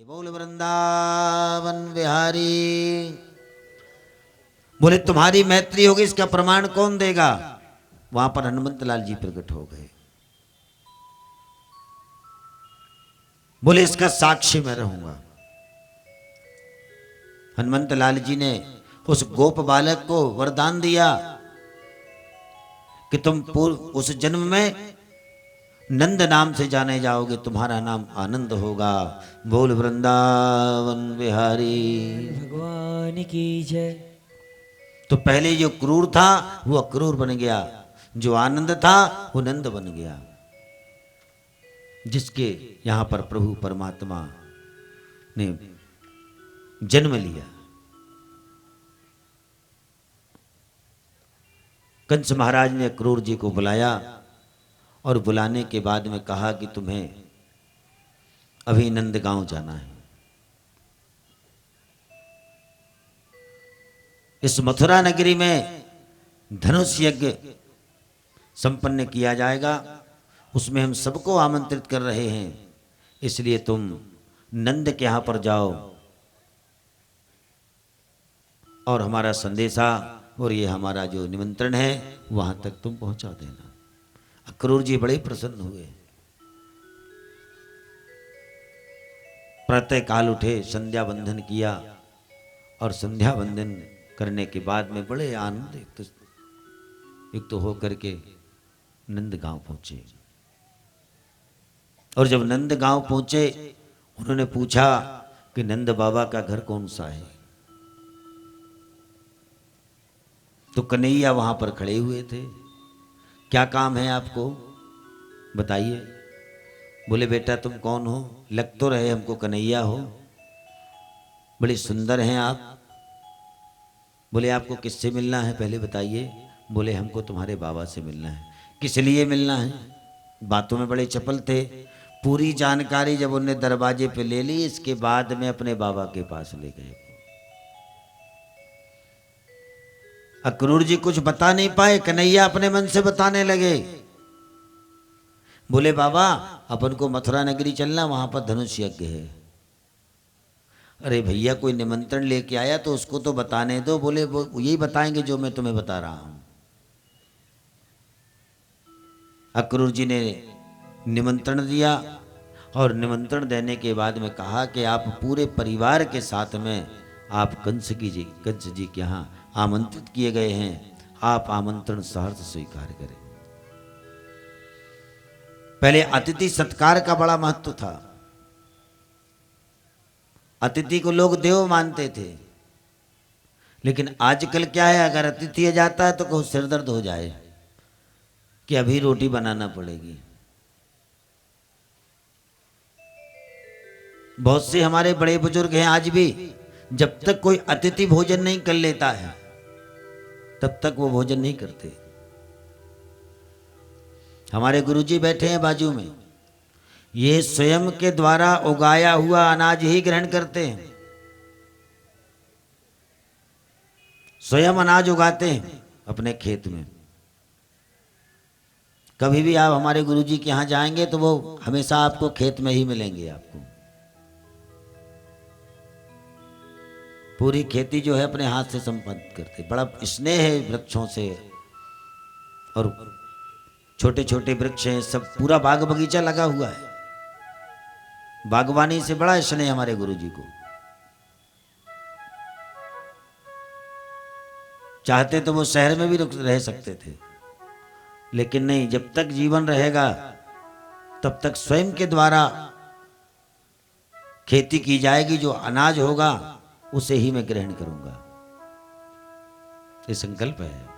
बोल वृंदावन बिहारी। बोले तुम्हारी मैत्री होगी इसका प्रमाण कौन देगा। वहां पर हनुमंत लाल जी प्रकट हो गए। बोले इसका साक्षी मैं रहूंगा। हनुमंत लाल जी ने उस गोप बालक को वरदान दिया कि तुम उस जन्म में नंद नाम से जाने जाओगे, तुम्हारा नाम आनंद होगा। बोल वृंदावन बिहारी भगवान की जय। तो पहले जो क्रूर था वो अक्रूर बन गया, जो आनंद था वो नंद बन गया, जिसके यहां पर प्रभु परमात्मा ने जन्म लिया। कंस महाराज ने अक्रूर जी को बुलाया और बुलाने के बाद में कहा कि तुम्हें अभी नंदगांव जाना है। इस मथुरा नगरी में धनुष यज्ञ संपन्न किया जाएगा, उसमें हम सबको आमंत्रित कर रहे हैं, इसलिए तुम नंद के यहां पर जाओ और हमारा संदेशा और ये हमारा जो निमंत्रण है वहां तक तुम पहुंचा देना। अक्रूर जी बड़े प्रसन्न हुए। प्रातः काल उठे, संध्या बंधन किया और संध्या बंधन करने के बाद में बड़े आनंद युक्त होकर के नंदगांव पहुंचे। और जब नंदगांव पहुंचे उन्होंने पूछा कि नंद बाबा का घर कौन सा है। तो कन्हैया वहां पर खड़े हुए थे। क्या काम है आपको, बताइए। बोले बेटा तुम कौन हो, लग तो रहे हमको कन्हैया हो, बड़े सुंदर हैं आप। बोले आपको किससे मिलना है पहले बताइए। बोले हमको तुम्हारे बाबा से मिलना है। किस लिए मिलना है। बातों में बड़े चपल थे। पूरी जानकारी जब उन्होंने दरवाजे पे ले ली, इसके बाद में अपने बाबा के पास ले गए। अक्रूर जी कुछ बता नहीं पाए, कन्हैया अपने मन से बताने लगे। बोले बाबा अपन को मथुरा नगरी चलना, वहां पर धनुष यज्ञ है। अरे भैया कोई निमंत्रण लेके आया तो उसको तो बताने दो। बोले वो यही बताएंगे जो मैं तुम्हें बता रहा हूं। अक्रूर जी ने निमंत्रण दिया और निमंत्रण देने के बाद में कहा कि आप पूरे परिवार के साथ में आप कंस जी के यहाँ आमंत्रित किए गए हैं, आप आमंत्रण सहर्ष स्वीकार करें। पहले अतिथि सत्कार का बड़ा महत्व था। अतिथि को लोग देव मानते थे, लेकिन आजकल क्या है, अगर अतिथि आ जाता है तो कोई सिर दर्द हो जाए कि अभी रोटी बनाना पड़ेगी। बहुत से हमारे बड़े बुजुर्ग हैं आज भी, जब तक कोई अतिथि भोजन नहीं कर लेता है तब तक वो भोजन नहीं करते। हमारे गुरुजी बैठे हैं बाजू में, ये स्वयं के द्वारा उगाया हुआ अनाज ही ग्रहण करते हैं, स्वयं अनाज उगाते हैं अपने खेत में। कभी भी आप हमारे गुरुजी के यहाँ जाएंगे तो वो हमेशा आपको खेत में ही मिलेंगे। आपको पूरी खेती जो है अपने हाथ से संपन्न करते, बड़ा स्नेह है वृक्षों से। और छोटे छोटे वृक्ष हैं, सब पूरा बाग बगीचा लगा हुआ है। बागवानी से बड़ा स्नेह हमारे गुरुजी को। चाहते तो वो शहर में भी रह सकते थे, लेकिन नहीं, जब तक जीवन रहेगा तब तक स्वयं के द्वारा खेती की जाएगी। जो अनाज होगा उसे ही मैं ग्रहण करूंगा, ये संकल्प है।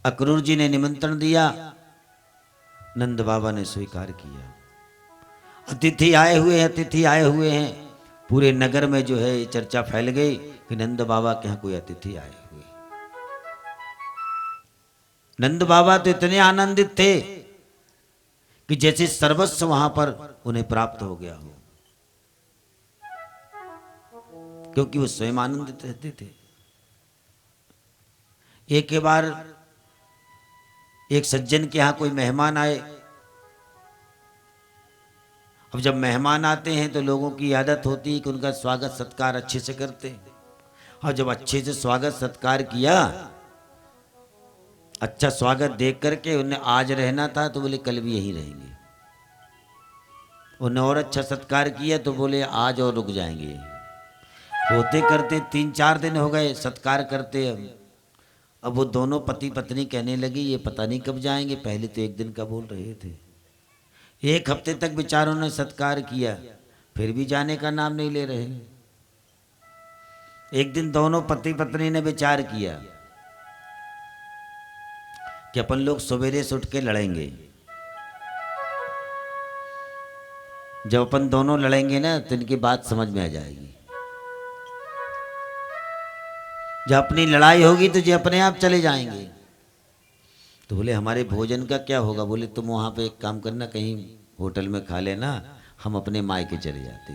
अक्रूर जी ने निमंत्रण दिया, नंद बाबा ने स्वीकार किया। अतिथि आए हुए हैं, अतिथि आए हुए हैं। पूरे नगर में जो है चर्चा फैल गई कि नंद बाबा के यहाँ कोई अतिथि आए हुए। नंद बाबा तो इतने आनंदित थे कि जैसे सर्वस्व वहां पर उन्हें प्राप्त हो गया हो, क्योंकि वो स्वयं आनंदित रहते थे। एक सज्जन के यहाँ कोई मेहमान आए। अब जब मेहमान आते हैं तो लोगों की आदत होती है कि उनका स्वागत सत्कार अच्छे से करते हैं। और जब अच्छे से स्वागत सत्कार किया, अच्छा स्वागत देख करके उन्हें आज रहना था तो बोले कल भी यहीं रहेंगे। उन्हें और अच्छा सत्कार किया तो बोले आज और रुक जाएंगे। होते करते 3-4 दिन हो गए सत्कार करते। अब वो दोनों पति पत्नी कहने लगी ये पता नहीं कब जाएंगे, पहले तो 1 दिन का बोल रहे थे। 1 हफ्ते तक बेचारों ने सत्कार किया, फिर भी जाने का नाम नहीं ले रहे। एक दिन दोनों पति पत्नी ने विचार किया कि अपन लोग सवेरे से उठ के लड़ेंगे। जब अपन दोनों लड़ेंगे ना तो इनकी बात समझ में आ जाएगी। जब अपनी लड़ाई होगी तो ये अपने आप चले जाएंगे। तो बोले हमारे भोजन का क्या होगा? बोले तुम वहां पे एक काम करना, कहीं होटल में खा लेना, हम अपने मायके चले जाते।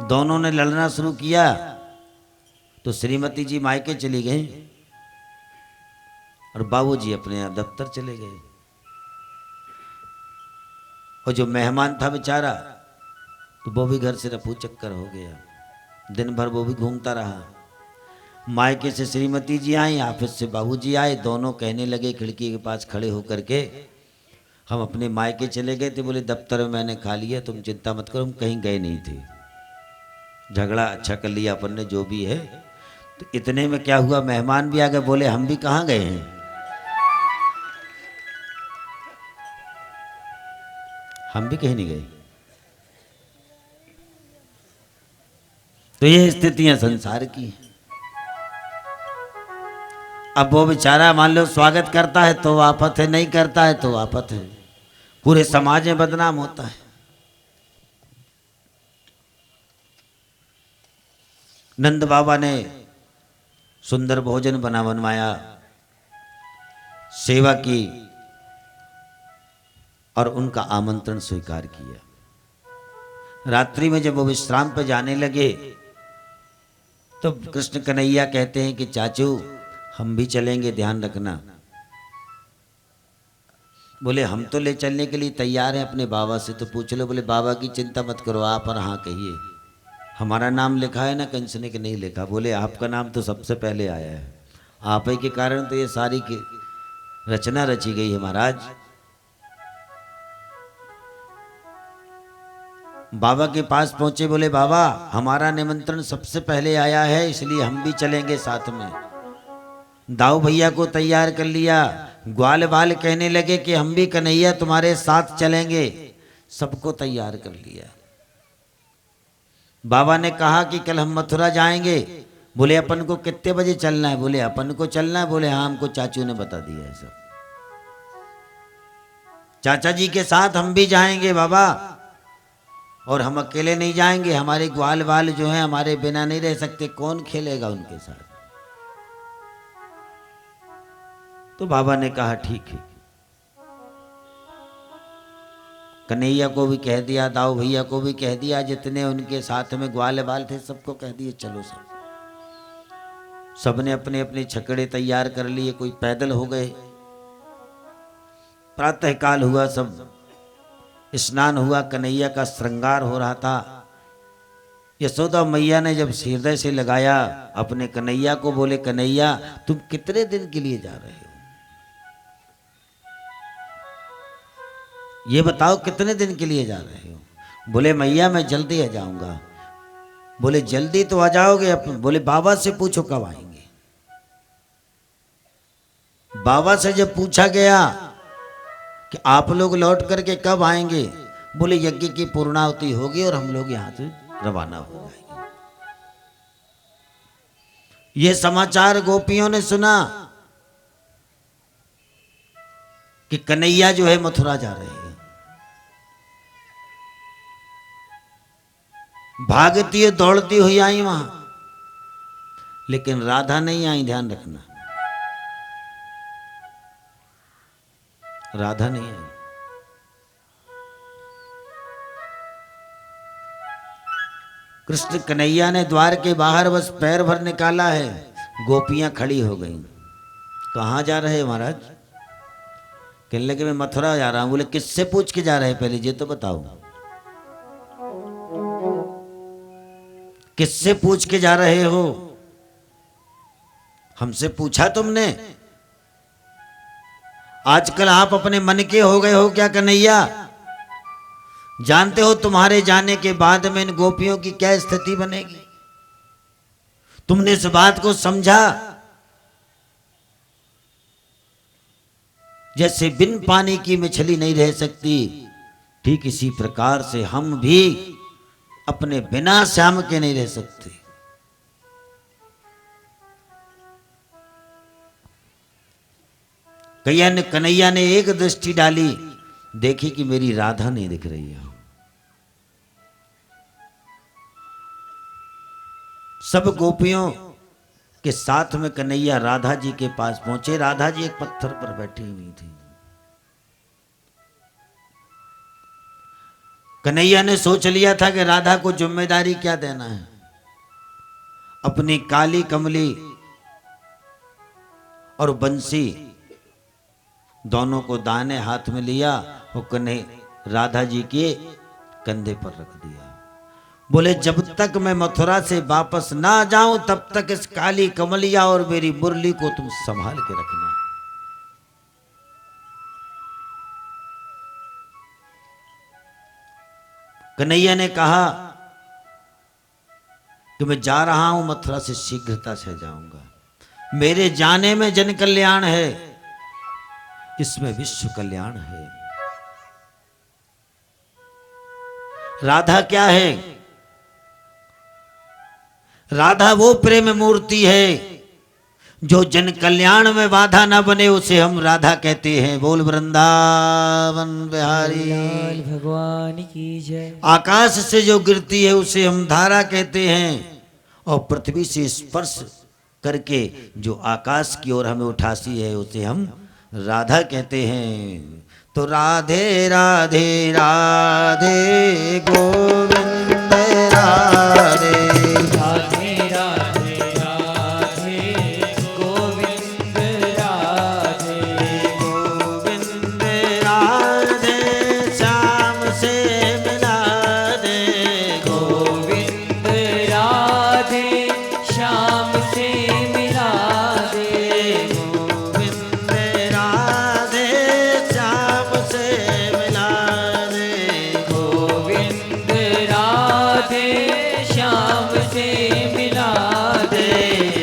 दोनों ने लड़ना शुरू किया तो श्रीमती जी मायके चली गई और बाबूजी अपने दफ्तर चले गए। और जो मेहमान था बेचारा तो वो भी घर से रफू चक्कर हो गया। दिन भर वो भी घूमता रहा। मायके से श्रीमती जी आई, ऑफिस से बाबूजी आए। दोनों कहने लगे खिड़की के पास खड़े होकर के, हम अपने मायके चले गए थे। बोले दफ्तर में मैंने खा लिया, तुम चिंता मत करो, हम कहीं गए नहीं थे। झगड़ा अच्छा कर लिया अपन ने, जो भी है। तो इतने में क्या हुआ, मेहमान भी आ गए। बोले हम भी कहाँ गए हैं, हम भी कहीं नहीं गए। तो ये स्थितियां संसार की हैं। अब वो बेचारा मान लो स्वागत करता है तो आफत है, नहीं करता है तो आफत है, पूरे समाज में बदनाम होता है। नंद बाबा ने सुंदर भोजन बनवाया, सेवा की और उनका आमंत्रण स्वीकार किया। रात्रि में जब वो विश्राम पर जाने लगे तो कृष्ण कन्हैया कहते हैं कि चाचू हम भी चलेंगे, ध्यान रखना। बोले हम तो ले चलने के लिए तैयार हैं, अपने बाबा से तो पूछ लो। बोले बाबा की चिंता मत करो, आप और हाँ कहिए, हमारा नाम लिखा है ना कंस ने कि नहीं लिखा? बोले आपका नाम तो सबसे पहले आया है, आप ही के कारण तो ये सारी की रचना रची गई है महाराज। बाबा के पास पहुंचे, बोले बाबा हमारा निमंत्रण सबसे पहले आया है, इसलिए हम भी चलेंगे साथ में। दाऊ भैया को तैयार कर लिया। ग्वाल बाल कहने लगे कि हम भी कन्हैया तुम्हारे साथ चलेंगे, सबको तैयार कर लिया। बाबा ने कहा कि कल हम मथुरा जाएंगे। बोले अपन को कितने बजे चलना है? बोले अपन को चलना है। बोले हाँ हमको चाचू ने बता दिया है सब, चाचा जी के साथ हम भी जाएंगे बाबा, और हम अकेले नहीं जाएंगे, हमारे ग्वाल बाल जो हैं हमारे बिना नहीं रह सकते, कौन खेलेगा उनके साथ? तो बाबा ने कहा ठीक है। कन्हैया को भी कह दिया, दाऊ भैया को भी कह दिया, जितने उनके साथ में ग्वाल बाल थे सबको कह दिए चलो सब। सबने अपने अपने छकड़े तैयार कर लिए, कोई पैदल हो गए। प्रातः काल हुआ, सब स्नान हुआ, कन्हैया का श्रृंगार हो रहा था। यशोदा मैया ने जब हृदय से लगाया अपने कन्हैया को, बोले कन्हैया तुम कितने दिन के लिए जा रहे हो, ये बताओ कितने दिन के लिए जा रहे हो? बोले मैया मैं जल्दी आ जाऊंगा। बोले जल्दी तो आ जाओगे, बोले बाबा से पूछो कब आएंगे। बाबा से जब पूछा गया कि आप लोग लौट करके कब आएंगे, बोले यज्ञ की पूर्णाहुति होगी और हम लोग यहां से रवाना हो जाएंगे। ये समाचार गोपियों ने सुना कि कन्हैया जो है मथुरा जा रहे हैं। भागती हुई दौड़ती हुई आई वहां, लेकिन राधा नहीं आई, ध्यान रखना, राधा नहीं आई। कृष्ण कन्हैया ने द्वार के बाहर बस पैर भर निकाला है, गोपियां खड़ी हो गईं। कहाँ जा रहे हैं महाराज? कहने लगे मैं मथुरा जा रहा हूँ। बोले किससे पूछ के जा रहे हैं, पहले ये तो बताओ, किससे पूछ के जा रहे हो? हमसे पूछा तुमने? आजकल आप अपने मन के हो गए हो क्या कन्हैया? जानते हो तुम्हारे जाने के बाद में इन गोपियों की क्या स्थिति बनेगी? तुमने इस बात को समझा? जैसे बिन पानी की मछली नहीं रह सकती, ठीक इसी प्रकार से हम भी अपने बिना श्याम के नहीं रह सकते। कन्हैया ने एक दृष्टि डाली, देखी कि मेरी राधा नहीं दिख रही है। सब गोपियों के साथ में कन्हैया राधा जी के पास पहुंचे। राधा जी एक पत्थर पर बैठी हुई थी। कन्हैया ने सोच लिया था कि राधा को जिम्मेदारी क्या देना है। अपनी काली कमली और बंसी दोनों को दाहिने हाथ में लिया और कन्हैया राधा जी के कंधे पर रख दिया। बोले जब तक मैं मथुरा से वापस ना जाऊं तब तक इस काली कमलिया और मेरी मुरली को तुम संभाल के रखना। कन्हैया ने कहा कि मैं जा रहा हूं मथुरा से, शीघ्रता से जाऊंगा। मेरे जाने में जन कल्याण है, इसमें विश्व कल्याण है। राधा क्या है? राधा वो प्रेम मूर्ति है जो जन कल्याण में बाधा न बने, उसे हम राधा कहते हैं। बोल वृंदावन बिहारी लाल भगवान की जय। आकाश से जो गिरती है उसे हम धारा कहते हैं, और पृथ्वी से स्पर्श करके जो आकाश की ओर हमें उठाती है उसे हम राधा कहते हैं। तो राधे राधे राधे गोविंद राधे राधे राधे राधे गोविंद राधे गोविंद राधे श्याम से मिला दे। गोविंद राधे श्याम से मिला दे। गोविंद राधे श्याम से मिला दे। गोविंद राधे श्याम से मिला दे।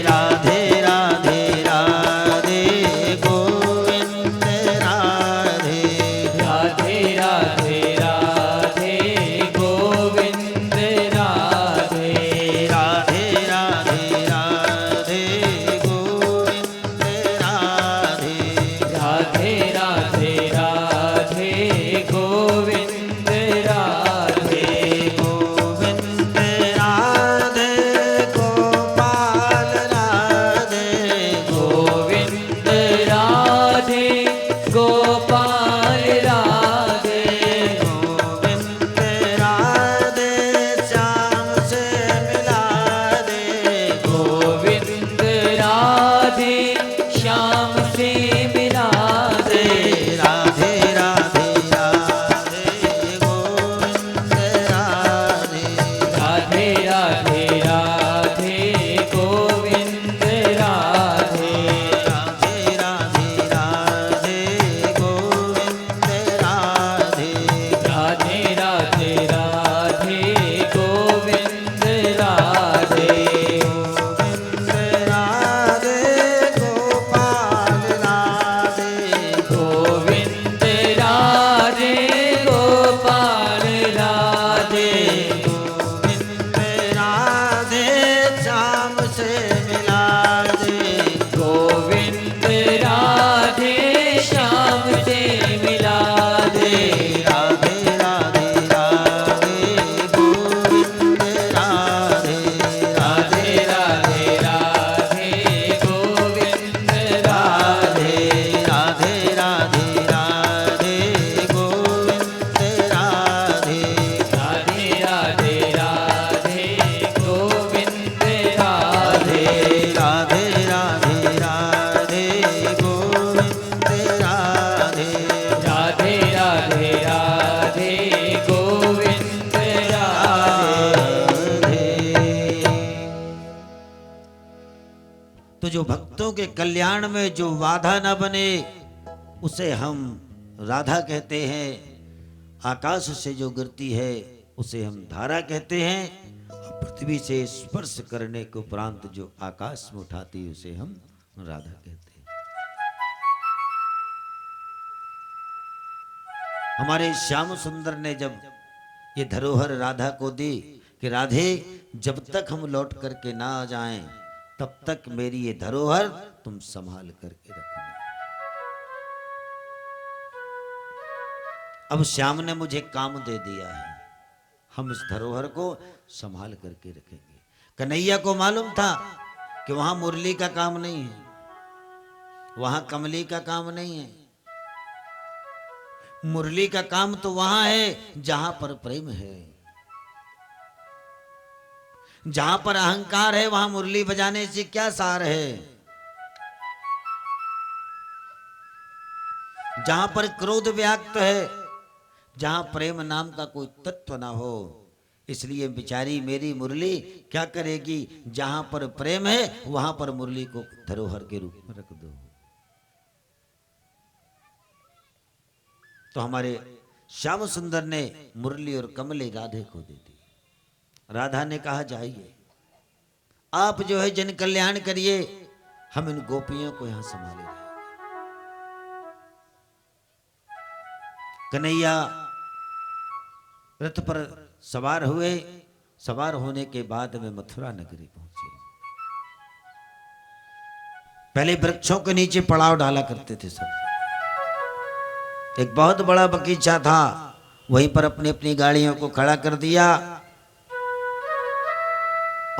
राधे राधे राधे गोविंद राधे राधे राधे राधे गोविंद राधे। राधे राधे राधे गोविंद राधे राधे राधे राधे गोविंद राधे। गोविंद राधे गोपाल राधे गोविंद राधे गोपाल राधे। गोविंद राधे श्याम से मिला दे। गोविंद राधे श्याम से मिला दे। राधे राधे राधे गोविंद राधे राधे राधे राधे गोविंद राधे। राधे राधे राधे के कल्याण में जो बाधा न बने उसे हम राधा कहते हैं। आकाश से जो गिरती है उसे हम धारा कहते हैं। पृथ्वी से स्पर्श करने के उपरांत जो आकाश में उठाती है उसे हम राधा कहते हैं। हमारे श्याम सुंदर ने जब ये धरोहर राधा को दी कि राधे जब तक हम लौट करके ना आ जाएं तब तक मेरी ये धरोहर तुम संभाल करके रखना। अब श्याम ने मुझे काम दे दिया है, हम इस धरोहर को संभाल करके रखेंगे। कन्हैया को मालूम था कि वहां मुरली का काम नहीं है, वहां कमली का काम नहीं है। मुरली का काम तो वहां है जहां पर प्रेम है। जहां पर अहंकार है वहां मुरली बजाने से क्या सार है। जहां पर क्रोध व्याप्त है, जहां प्रेम नाम का कोई तत्व ना हो, इसलिए बेचारी मेरी मुरली क्या करेगी। जहां पर प्रेम है वहां पर मुरली को धरोहर के रूप में रख दो। तो हमारे श्याम सुंदर ने मुरली और कमली राधे को दे दी। राधा ने कहा जाइए आप जो है जन कल्याण करिए, हम इन गोपियों को यहां संभाले रहेंगे। कन्हैया रथ पर सवार हुए। सवार होने के बाद में मथुरा नगरी पहुंचे। पहले वृक्षों के नीचे पड़ाव डाला करते थे सब। एक बहुत बड़ा बगीचा था, वहीं पर अपनी अपनी गाड़ियों को खड़ा कर दिया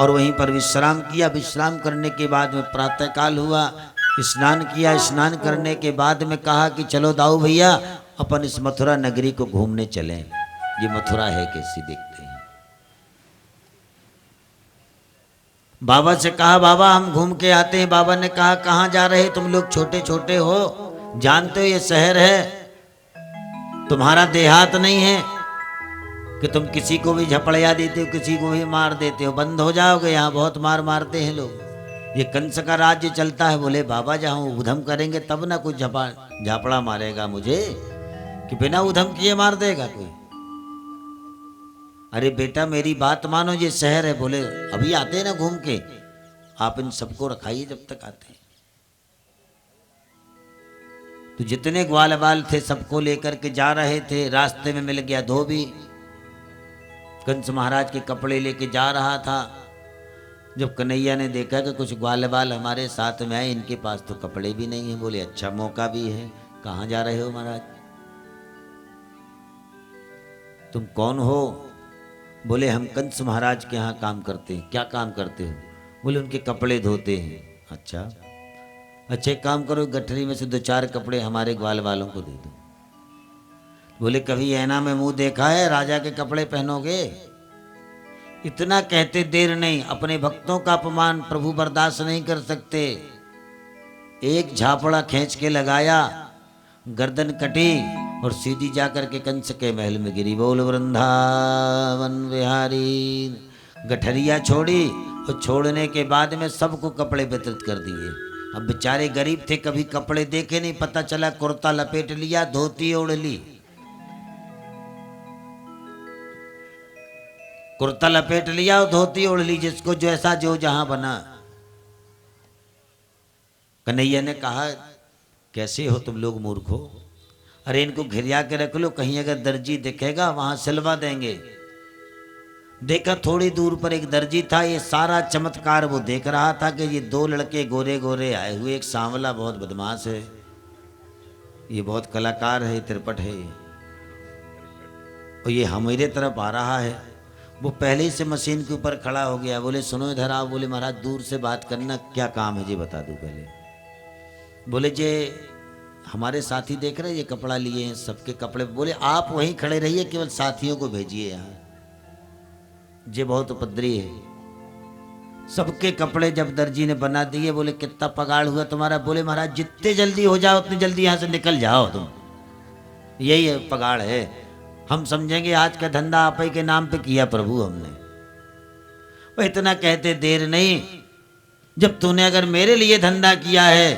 और वहीं पर विश्राम किया। विश्राम करने के बाद में प्रातःकाल हुआ, स्नान किया। स्नान करने के बाद में कहा कि चलो दाऊ भैया अपन इस मथुरा नगरी को घूमने चलें, ये मथुरा है कैसी देखते हैं। बाबा से कहा बाबा हम घूम के आते हैं। बाबा ने कहा कहाँ जा रहे तुम लोग, छोटे छोटे हो, जानते हो ये शहर है, तुम्हारा देहात नहीं है कि तुम किसी को भी झपड़िया देते हो, किसी को भी मार देते हो। बंद हो जाओगे, यहाँ बहुत मार मारते हैं लोग, ये कंस का राज्य चलता है। बोले बाबा जहाँ उधम करेंगे तब ना कुछ झापड़ा मारेगा मुझे, कि बिना उधम किए मार देगा कोई। अरे बेटा मेरी बात मानो, ये शहर है। बोले अभी आते हैं ना घूम के, आप इन सबको रखाइए जब तक आते हैं। तो जितने ग्वाल बाल थे सबको लेकर के जा रहे थे। रास्ते में मिल गया धोबी, कंस महाराज के कपड़े लेके जा रहा था। जब कन्हैया ने देखा कि कुछ ग्वाल बाल हमारे साथ में आए, इनके पास तो कपड़े भी नहीं है। बोले अच्छा मौका भी है, कहाँ जा रहे हो महाराज, तुम कौन हो। बोले हम कंस महाराज के यहाँ काम करते हैं। क्या काम करते हो। बोले उनके कपड़े धोते हैं। अच्छा एक काम करो, गठरी में से 2-4 कपड़े हमारे ग्वाल वालों को दे दो। बोले कभी ऐना में मुंह देखा है, राजा के कपड़े पहनोगे। इतना कहते देर नहीं, अपने भक्तों का अपमान प्रभु बर्दाश्त नहीं कर सकते। एक झापड़ा खींच के लगाया, गर्दन कटी और सीधी जाकर के कंस के महल में गिरी। बोल वृंदावन बिहारी। गठरिया छोड़ी और छोड़ने के बाद में सबको कपड़े वितरित कर दिए। अब बेचारे गरीब थे, कभी कपड़े देखे नहीं, पता चला कुर्ता लपेट लिया, धोती ओढ़ ली। कुर्ता लपेट लिया और धोती ओढ़ ली, जिसको जैसा जो जहां बना। कन्हैया ने कहा कैसे हो तुम लोग मूर्ख हो, अरे इनको घिरिया के रख लो, कहीं अगर दर्जी दिखेगा वहां सिलवा देंगे। देखा थोड़ी दूर पर एक दर्जी था। ये सारा चमत्कार वो देख रहा था कि ये 2 लड़के गोरे गोरे आए हुए, एक सांवला बहुत बदमाश है, ये बहुत कलाकार है, त्रिपट है, और ये हमारे तरफ आ रहा है। वो पहले ही से मशीन के ऊपर खड़ा हो गया। बोले सुनो इधर आओ। बोले महाराज दूर से बात करना, क्या काम है जी बता दूं पहले। बोले जे हमारे साथी देख रहे, ये कपड़ा लिए हैं, सबके कपड़े। बोले आप वहीं खड़े रहिए, केवल साथियों को भेजिए यहाँ, ये बहुत उपद्रवी है। सबके कपड़े जब दर्जी ने बना दिए। बोले कितना पगार हुआ तुम्हारा। बोले महाराज जितने जल्दी हो जाओ उतनी जल्दी यहाँ से निकल जाओ तुम, यही है पगार है। हम समझेंगे आज का धंधा आप ही के नाम पे किया प्रभु हमने। वो इतना कहते देर नहीं, जब तूने अगर मेरे लिए धंधा किया है,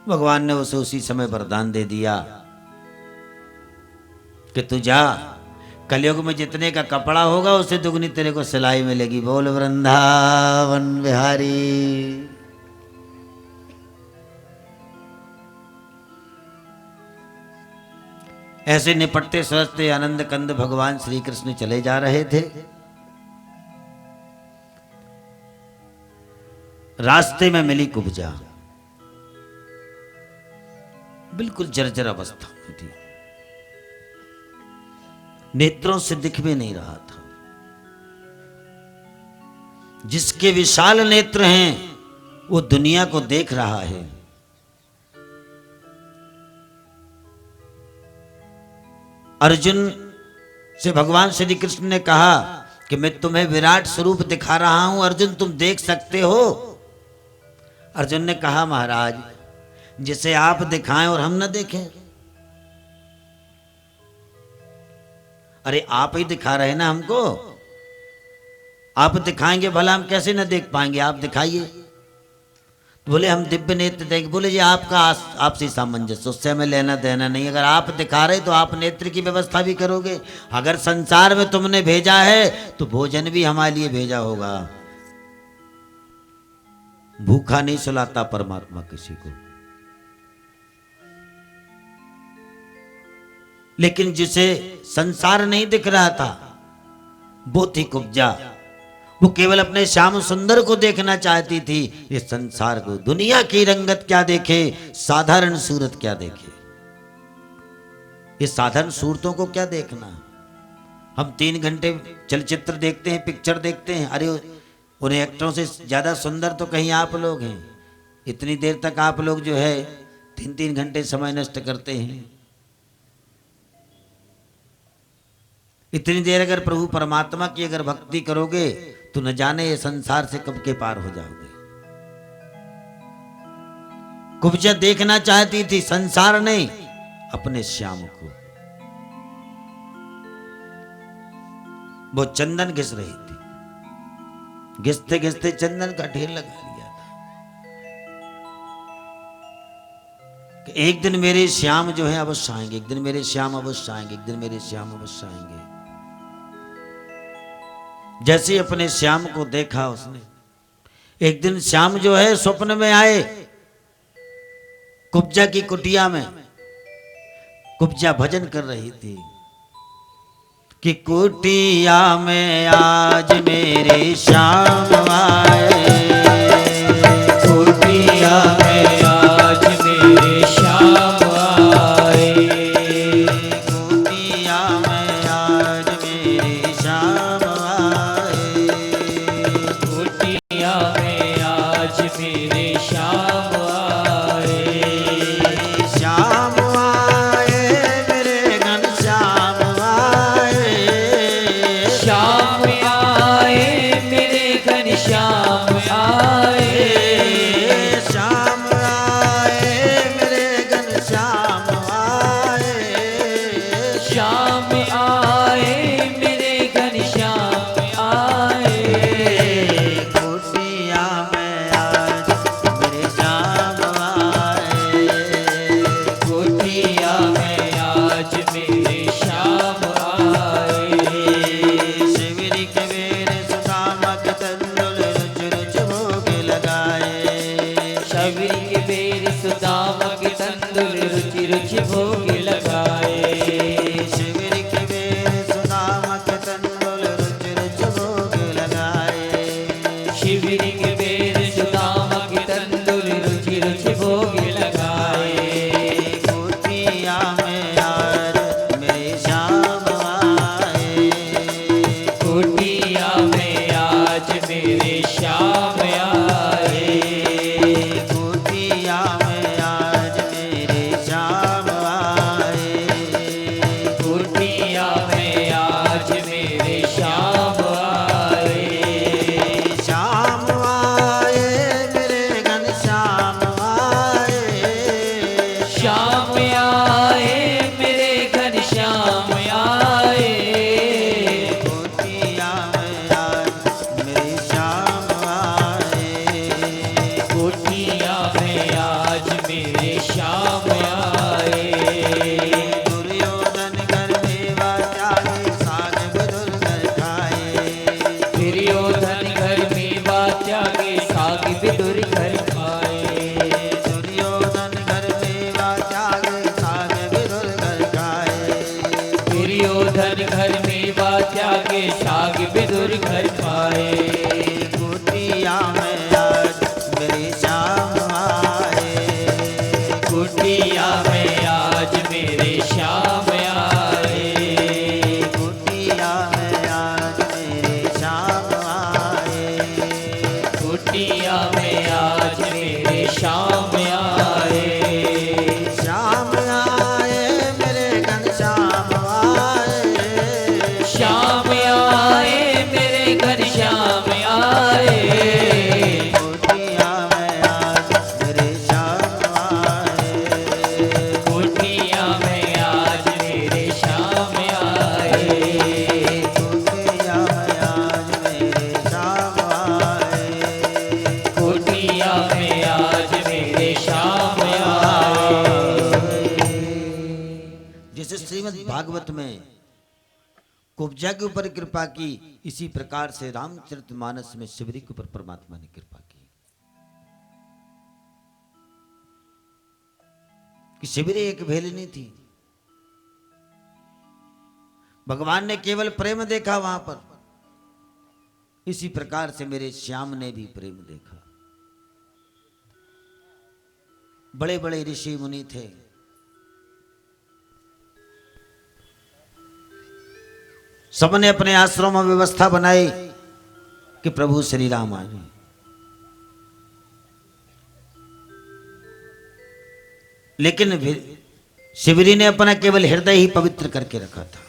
भगवान ने उसे उसी समय वरदान दे दिया कि तू जा, कलयुग में जितने का कपड़ा होगा उससे दुगनी तेरे को सिलाई मिलेगी। बोल वृंदावन बिहारी। ऐसे निपटते सजते आनंद कंद भगवान श्री कृष्ण चले जा रहे थे। रास्ते में मिली कुब्जा, बिल्कुल जर्जर अवस्था में थी, नेत्रों से दिख भी नहीं रहा था। जिसके विशाल नेत्र हैं वो दुनिया को देख रहा है। अर्जुन से भगवान श्री कृष्ण ने कहा कि मैं तुम्हें विराट स्वरूप दिखा रहा हूं, अर्जुन तुम देख सकते हो। अर्जुन ने कहा महाराज, जिसे आप दिखाएं और हम न देखें। अरे आप ही दिखा रहे ना हमको, आप दिखाएंगे भला हम कैसे न देख पाएंगे, आप दिखाइए। बोले हम दिव्य नेत्र देख। बोले जी आपका आपसे सामंजस्य, उससे हमें लेना देना नहीं। अगर आप दिखा रहे तो आप नेत्र की व्यवस्था भी करोगे। अगर संसार में तुमने भेजा है तो भोजन भी हमारे लिए भेजा होगा। भूखा नहीं सुलाता परमात्मा किसी को। लेकिन जिसे संसार नहीं दिख रहा था वो थी कुब्जा। वो केवल अपने श्याम सुंदर को देखना चाहती थी। ये संसार को, दुनिया की रंगत क्या देखे, साधारण सूरत क्या देखे। ये साधारण सूरतों को क्या देखना। हम 3 घंटे चलचित्र देखते हैं, पिक्चर देखते हैं। अरे उन्हें एक्टरों से ज्यादा सुंदर तो कहीं आप लोग हैं। इतनी देर तक आप लोग जो है 3-3 घंटे समय नष्ट करते हैं। इतनी देर अगर प्रभु परमात्मा की अगर भक्ति करोगे तो न जाने ये संसार से कब के पार हो जाओगे। कुब्जा देखना चाहती थी, संसार नहीं, अपने श्याम को। वो चंदन घिस रही थी, घिसते घिसते चंदन का ढेर लगा लिया था कि एक दिन मेरे श्याम जो है अवश्य आएंगे, एक दिन मेरे श्याम अवश्य आएंगे, एक दिन मेरे श्याम अवश्य आएंगे। जैसे अपने श्याम को देखा उसने, एक दिन श्याम जो है स्वप्न में आए कुब्जा की कुटिया में। कुब्जा भजन कर रही थी कि कुटिया में आज मेरे श्याम आए, कुटिया में आज मेरे श्याम आए, कुटिया में आज मेरे श्याम आए, कुटिया में आज मेरे श्याम आए, श्याम आए मेरे घनश्याम आए, श्याम आए मेरे घनश्याम आए, श्याम आए मेरे घनश्याम आए, श्याम आए मेरे घनश्याम आए, कुटिया में आज मेरे श्याम आए, कुटिया में आज मेरे श्याम आए, शिवरी के बेर सुदामक तंदुल रुच रुच भोग लगाए, शबरी के बेर सुदामक तंदुल रुचि रुचि भोग लगाए, शिवरी के बेर सुदामक तंदुल रुच रुच भोग लगाए, शिवरी के बेर सुदामक तंदुल रुचि रुचि भोग लगाए, कुटिया में आज मेरे श्याम आए, कुटिया में आज मेरे श्याम आए, कुटिया में आज मेरे श्याम आए, कुटिया में आज मेरे श्याम आए, श्याम आए मेरे घनश्याम आए, श्याम आए गोवर्धन घर में बात्या के साग विदुर घर पाए। कुटिया में आज मेरे श्याम आए, कुटिया में आज मेरे श्याम आए। कुटिया में आज मेरे श्याम आए, कुटिया में आज मेरे श्याम आए। श्याम आए मेरे घनश्याम आए, श्याम आए मेरे घर श्याम आए। कुटिया में आज मेरे श्याम आए, कुटिया में आज मेरे श्याम आए। कुटिया में आज मेरे श्याम आए, कुटिया में आज मेरे श्याम आए। जैसे श्रीमद् भागवत में कुब्जा के ऊपर कृपा की, इसी प्रकार से रामचरितमानस में शिवरी के ऊपर परमात्मा ने कृपा की कि शिवरी एक भेलनी थी। भगवान ने केवल प्रेम देखा वहां पर, इसी प्रकार से मेरे श्याम ने भी प्रेम देखा। बड़े बड़े ऋषि मुनि थे, सबने अपने आश्रम में व्यवस्था बनाई कि प्रभु श्री राम आए। लेकिन शिवरी ने अपना केवल हृदय ही पवित्र करके रखा था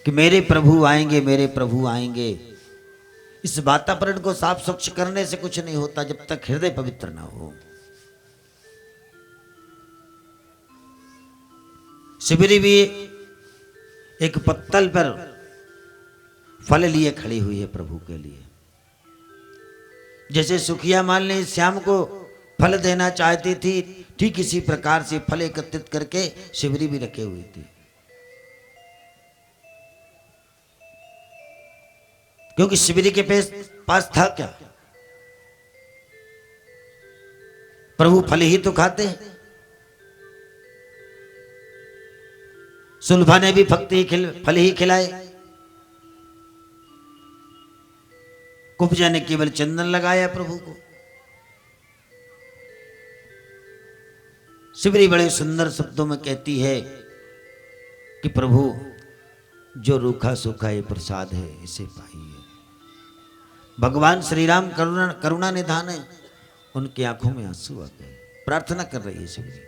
कि मेरे प्रभु आएंगे, मेरे प्रभु आएंगे। इस वातावरण को साफ स्वच्छ करने से कुछ नहीं होता जब तक हृदय पवित्र ना हो। शिवरी भी एक पत्तल पर फल लिए खड़ी हुई है प्रभु के लिए। जैसे सुखिया माल ने श्याम को फल देना चाहती थी, ठीक इसी प्रकार से फल एकत्रित करके शिवरी भी रखे हुई थी। क्योंकि शिवरी के पास था क्या? प्रभु फल ही तो खाते हैं। सुलभा ने भी फल ही खिलाए। कुब्जा ने केवल चंदन लगाया प्रभु को। शिवरी बड़े सुंदर शब्दों में कहती है कि प्रभु जो रूखा सूखा ये प्रसाद है इसे पाइए। भगवान श्री राम करुणा निधान है, उनकी आंखों में आंसू आ गए। प्रार्थना कर रही है शिवरी।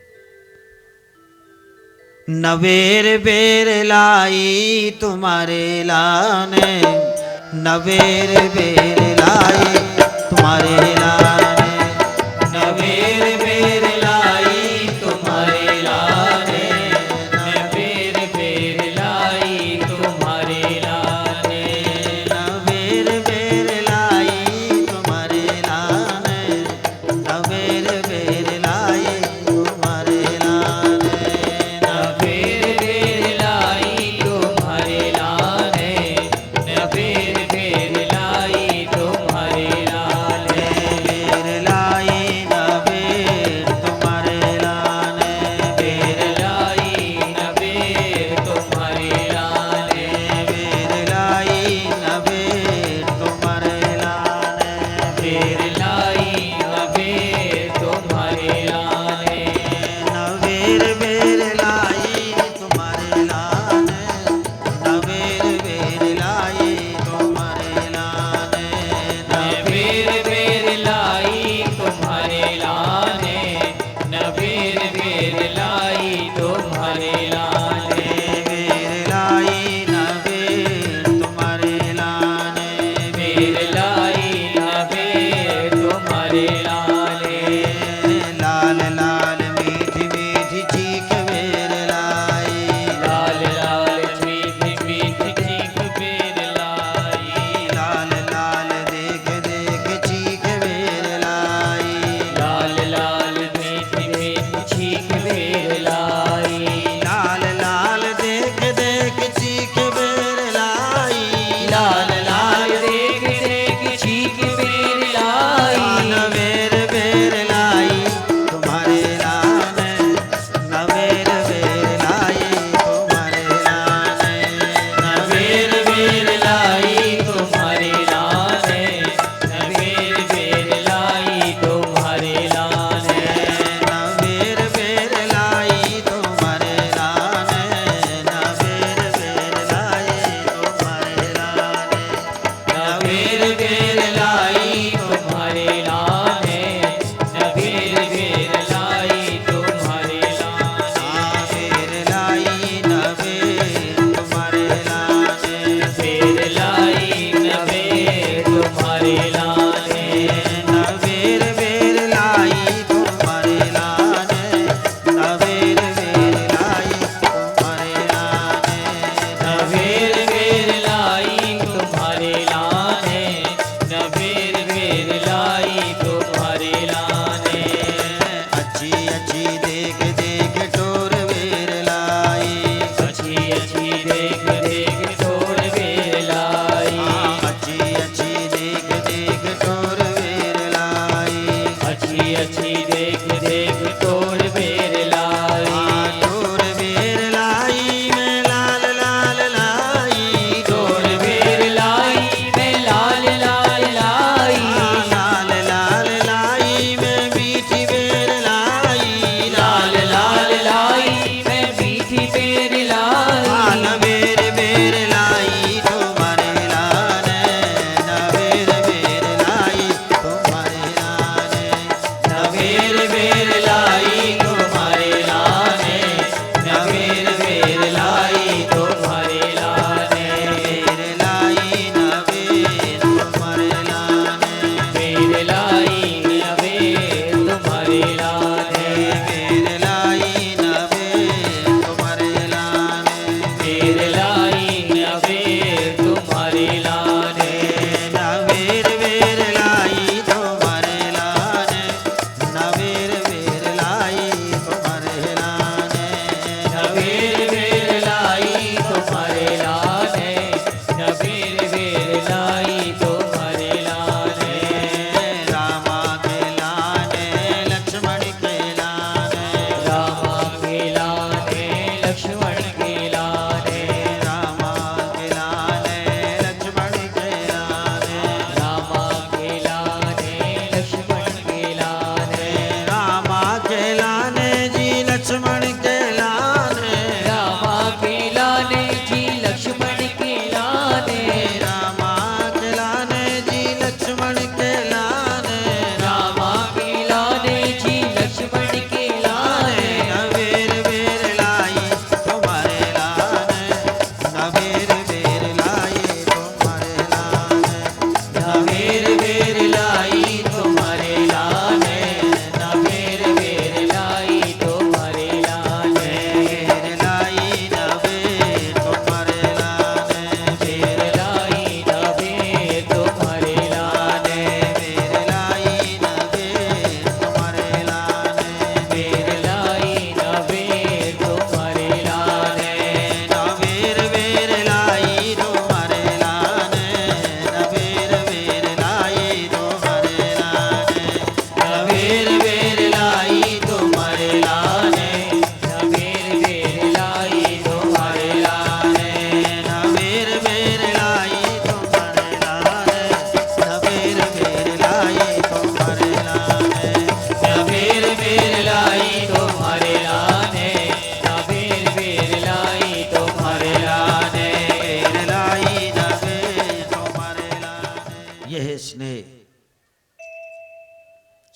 नवेर बेर लाई तुम्हारे लाने, नवेर बेर लाई तुम्हारे लाने, नवेर बेर लाई तुम्हारे लाने, नवेर बेर लाई तुम्हारे लाने, नवेर बेर लाई तुम्हारे लाने, नवेर बेर लाई तुम्हारे लाने, नवेर बेर लाई तुम्हारे लाने, नवेर बेर लाई तुम्हारे लाने।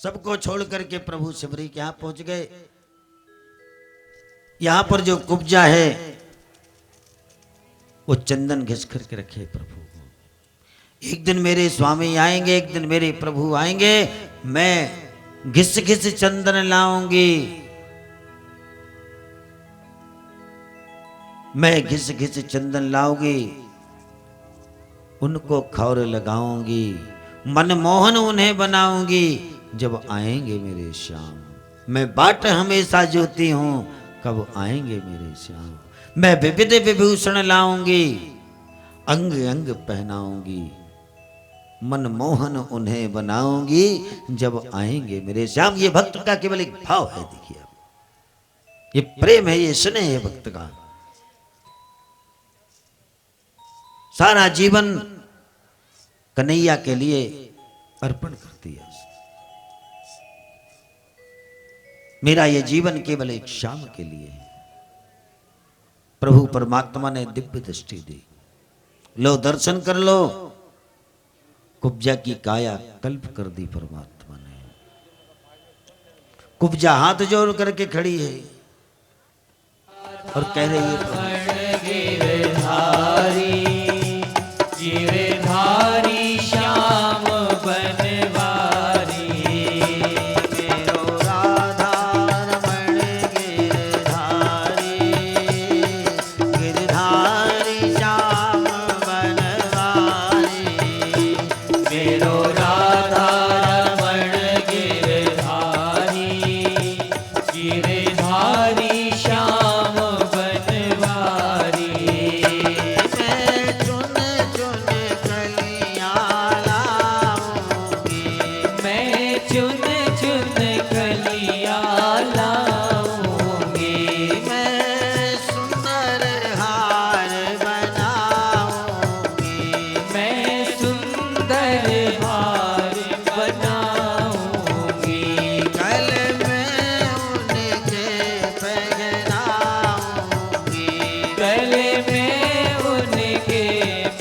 सबको छोड़ करके प्रभु शबरी के यहां पहुंच गए। यहां पर जो कुब्जा है वो चंदन घिस करके रखे प्रभु को। एक दिन मेरे स्वामी आएंगे, एक दिन मेरे प्रभु आएंगे, मैं घिस घिस चंदन लाऊंगी, मैं घिस घिस चंदन लाऊंगी, उनको खौर लगाऊंगी, मनमोहन उन्हें बनाऊंगी जब आएंगे मेरे श्याम। मैं बाट हमेशा जोती हूं, कब आएंगे मेरे श्याम। मैं विविध विभूषण लाऊंगी, अंग अंग पहनाऊंगी, मनमोहन उन्हें बनाऊंगी जब आएंगे मेरे श्याम। ये भक्त का केवल एक भाव है, देखिए ये प्रेम है, ये स्नेह है भक्त का। सारा जीवन कन्हैया के लिए अर्पण कर दिया। मेरा ये जीवन केवल एक शाम के लिए है। प्रभु परमात्मा ने दिव्य दृष्टि दी, लो दर्शन कर लो। कुब्जा की काया कल्प कर दी परमात्मा ने। कुब्जा हाथ जोड़ करके खड़ी है और कह रही है, गिरधारी गिरधारी श्याम बनवारी, मेरो राधा रमण गिरधारी, गिरधारी श्याम बनवारी, मेरो राधा रमण गिरधारी, गिरधारी श्याम बनवारी। मैं चुन चुन कलियां लाऊंगी, मैं चुन चुन कलियां लाऊंगी, मैं सुंदर हार बनाऊंगी, मैं सुंदर हार बनाऊंगी, गल में उनके पहनाऊंगी, गले में उनके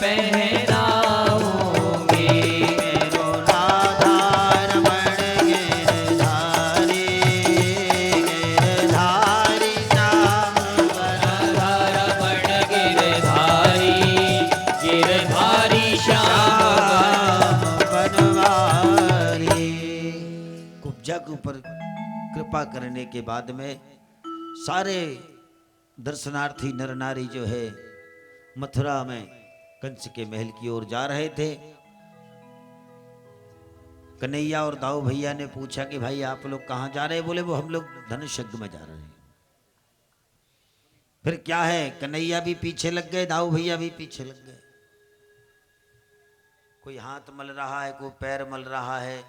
पहनाऊंगी। मेरो राधा रमण गिरधारी, गिरधारी श्याम राधा रमण गिरधारी, गिरधारी श्याम बनवारी। कुब्जा के ऊपर कृपा करने के बाद में सारे दर्शनार्थी नर नारी जो है मथुरा में कंस के महल की ओर जा रहे थे। कन्हैया और दाऊ भैया ने पूछा कि भाई आप लोग कहाँ जा रहे हैं? बोले वो हम लोग धनुष यज्ञ में जा रहे हैं। फिर क्या है, कन्हैया भी पीछे लग गए, दाऊ भैया भी पीछे लग गए। कोई हाथ मल रहा है, कोई पैर मल रहा है।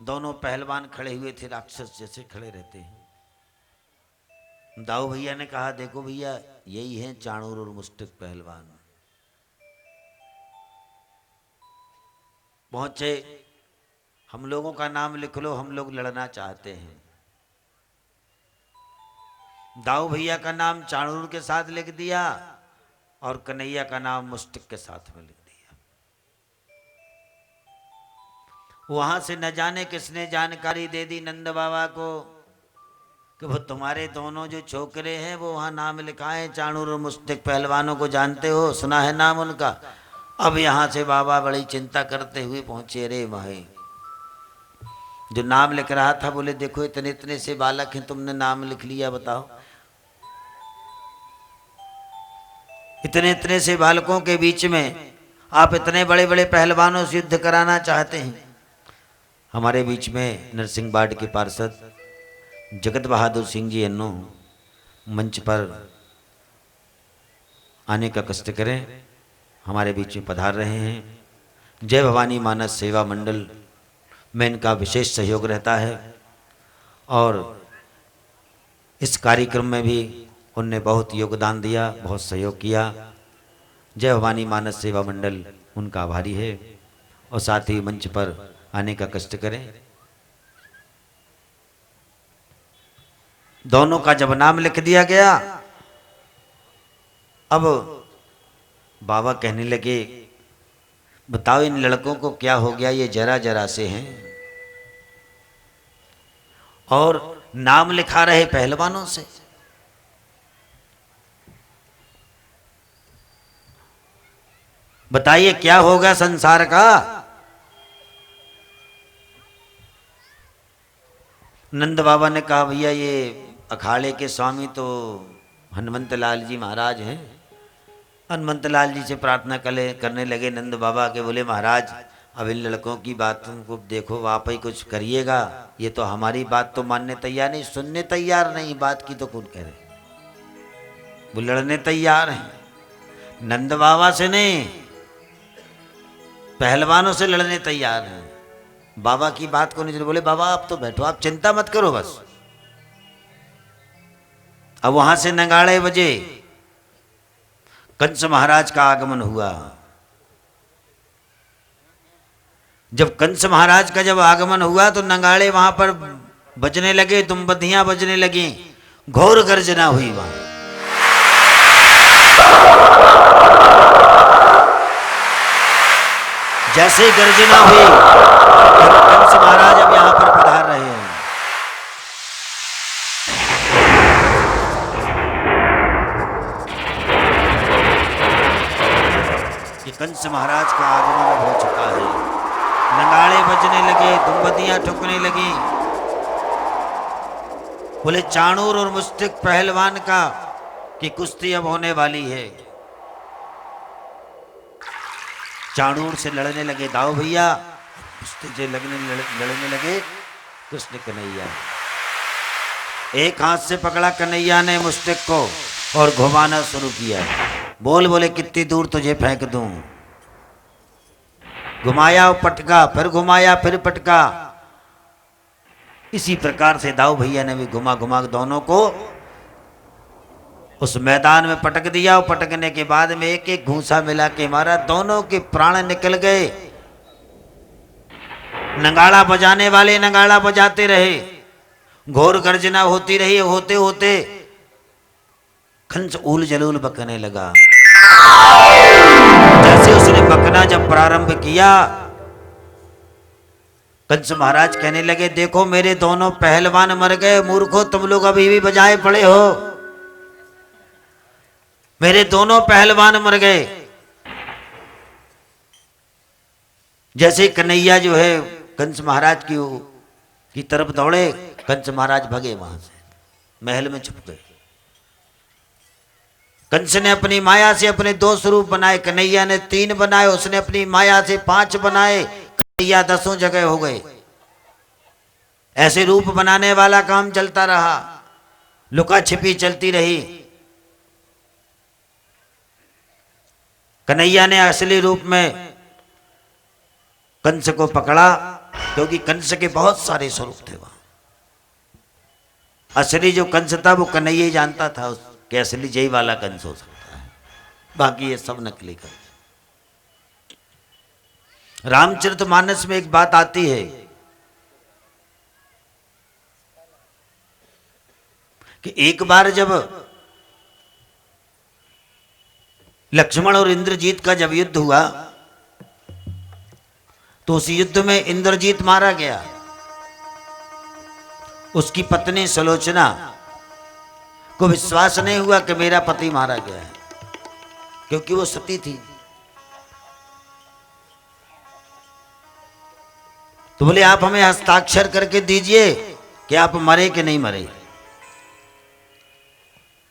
दोनों पहलवान खड़े हुए थे, राक्षस जैसे खड़े रहते हैं। दाऊ भैया ने कहा, देखो भैया यही हैं चाणूर और मुष्टिक पहलवान। पहुंचे, हम लोगों का नाम लिख लो, हम लोग लड़ना चाहते हैं। दाऊ भैया का नाम चाणूर के साथ लिख दिया और कन्हैया का नाम मुष्टिक के साथ में लिख दिया। वहां से न जाने किसने जानकारी दे दी नंद बाबा को कि वो तुम्हारे दोनों जो छोकरे हैं वो वहां नाम लिखाए चाणूर और मुष्टिक पहलवानों को जानते हो, सुना है नाम उनका। अब यहां से बाबा बड़ी चिंता करते हुए पहुंचे। अरे भाई, जो नाम लिख रहा था बोले देखो इतने इतने से बालक हैं, तुमने नाम लिख लिया, बताओ। इतने इतने से बालकों के बीच में आप इतने बड़े बड़े पहलवानों से युद्ध कराना चाहते हैं। हमारे बीच में नरसिंह बाड़ के पार्षद जगत बहादुर सिंह जी अन्नू मंच पर आने का कष्ट करें, हमारे बीच में पधार रहे हैं। जय भवानी मानस सेवा मंडल में इनका विशेष सहयोग रहता है और इस कार्यक्रम में भी उनने बहुत योगदान दिया, बहुत सहयोग किया। जय भवानी मानस सेवा मंडल उनका आभारी है और साथ ही मंच पर आने का कष्ट करें। दोनों का जब नाम लिख दिया गया, अब बाबा कहने लगे बताओ इन लड़कों को क्या हो गया, ये जरा जरा से हैं और नाम लिखा रहे पहलवानों से। बताइए क्या होगा संसार का। नंद बाबा ने कहा भैया ये अखाड़े के स्वामी तो हनुमंत लाल जी महाराज हैं। हनुमंत लाल जी से प्रार्थना करने लगे नंद बाबा के, बोले महाराज अब इन लड़कों की बातों को देखो, आप ही कुछ करिएगा, ये तो हमारी बात तो मानने तैयार नहीं, सुनने तैयार नहीं, बात की तो कौन कह रहे, वो लड़ने तैयार हैं। नंद बाबा से नहीं, पहलवानों से लड़ने तैयार हैं। बाबा की बात को नहीं, बोले बाबा आप तो बैठो, आप चिंता मत करो बस। अब वहां से नगाड़े बजे, कंस महाराज का आगमन हुआ। जब कंस महाराज का जब आगमन हुआ तो नगाड़े वहां पर बजने लगे, दुम्बदियां बजने लगी, घोर गर्जना हुई वहां। जैसे गर्जना हुई, कंस महाराज अब यहां पर पधार रहे हैं। कि कंस महाराज का आगमन हो चुका है। नगाड़े बजने लगे, दुम्बदियां ठुकने लगी। बोले चाणूर और मुस्तिक पहलवान का कि कुश्ती अब होने वाली है। चाणूर से लड़ने लगे दाऊ भैया, मुस्तिक से लड़ने लगे कृष्ण कन्हैया। एक हाथ से पकड़ा कन्हैया ने मुस्तिक को और घुमाना शुरू किया। बोल बोले कितनी दूर तुझे फेंक दूं। घुमाया और पटका, फिर घुमाया फिर पटका। इसी प्रकार से दाऊ भैया ने भी घुमा घुमा दोनों को उस मैदान में पटक दिया। और पटकने के बाद में एक एक घूंसा मिला के मारा, दोनों के प्राण निकल गए। नगाड़ा बजाने वाले नगाड़ा बजाते रहे, घोर गर्जना होती रही। होते होते कंस ऊल जलूल बकने लगा। जैसे उसने बकना जब प्रारंभ किया, कंस महाराज कहने लगे देखो मेरे दोनों पहलवान मर गए, मूर्खों तुम लोग अभी भी बजाए पड़े हो, मेरे दोनों पहलवान मर गए। जैसे कन्हैया जो है कंस महाराज की तरफ दौड़े, कंस महाराज भगे, वहां से महल में छुप गए। कंस ने अपनी माया से अपने 2 स्वरूप बनाए, कन्हैया ने 3 बनाए, उसने अपनी माया से 5 बनाए, कन्हैया 10 जगह हो गए। ऐसे रूप बनाने वाला काम चलता रहा, लुका छिपी चलती रही। कन्हैया ने असली रूप में कंस को पकड़ा, क्योंकि कंस के बहुत सारे स्वरूप थे वहां। असली जो कंस था वो कन्हैया ही जानता था कि असली जय वाला कंस हो सकता है, बाकी ये सब नकली कंस। रामचरितमानस में एक बात आती है कि एक बार जब लक्ष्मण और इंद्रजीत का जब युद्ध हुआ तो उस युद्ध में इंद्रजीत मारा गया। उसकी पत्नी सुलोचना को विश्वास नहीं हुआ कि मेरा पति मारा गया है, क्योंकि वो सती थी। तो बोले आप हमें हस्ताक्षर करके दीजिए कि आप मरे कि नहीं मरे।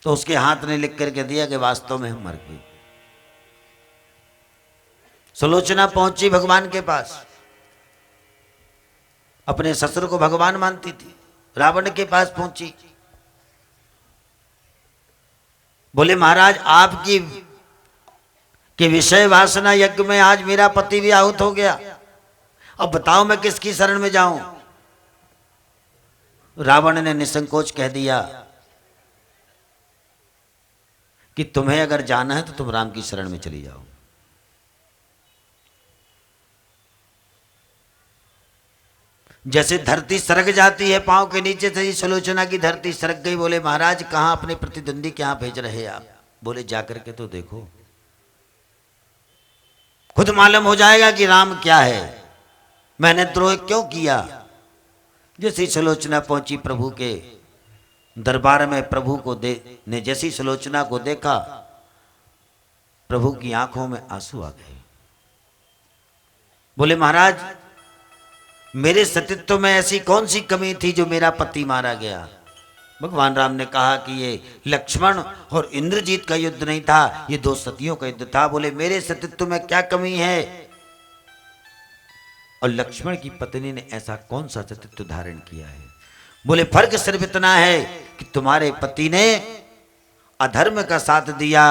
तो उसके हाथ ने लिख करके दिया कि वास्तव में हम मर गए। सुलोचना पहुंची भगवान के पास, अपने ससुर को भगवान मानती थी, रावण के पास पहुंची। बोले महाराज आपकी के विषय वासना यज्ञ में आज मेरा पति भी आहुत हो गया, अब बताओ मैं किसकी शरण में जाऊं। रावण ने निसंकोच कह दिया कि तुम्हें अगर जाना है तो तुम राम की शरण में चली जाओ। जैसे धरती सरक जाती है पांव के नीचे से, सुलोचना की धरती सरक गई। बोले महाराज कहां अपने प्रतिद्वंदी क्या भेज रहे आप। बोले जाकर के तो देखो। खुद मालूम हो जाएगा कि राम क्या है, मैंने द्रोह क्यों किया। जैसी सुलोचना पहुंची प्रभु के दरबार में, प्रभु को ने जैसी सुलोचना को देखा, प्रभु की आंखों में आंसू आ गए। बोले महाराज, मेरे सतीत्व में ऐसी कौन सी कमी थी जो मेरा पति मारा गया। भगवान राम ने कहा कि ये लक्ष्मण और इंद्रजीत का युद्ध नहीं था, ये दो सतियों का युद्ध था। बोले मेरे सतीत्व में क्या कमी है। और लक्ष्मण की पत्नी ने ऐसा कौन सा सतीत्व धारण किया है। बोले फर्क सिर्फ इतना है कि तुम्हारे पति ने अधर्म का साथ दिया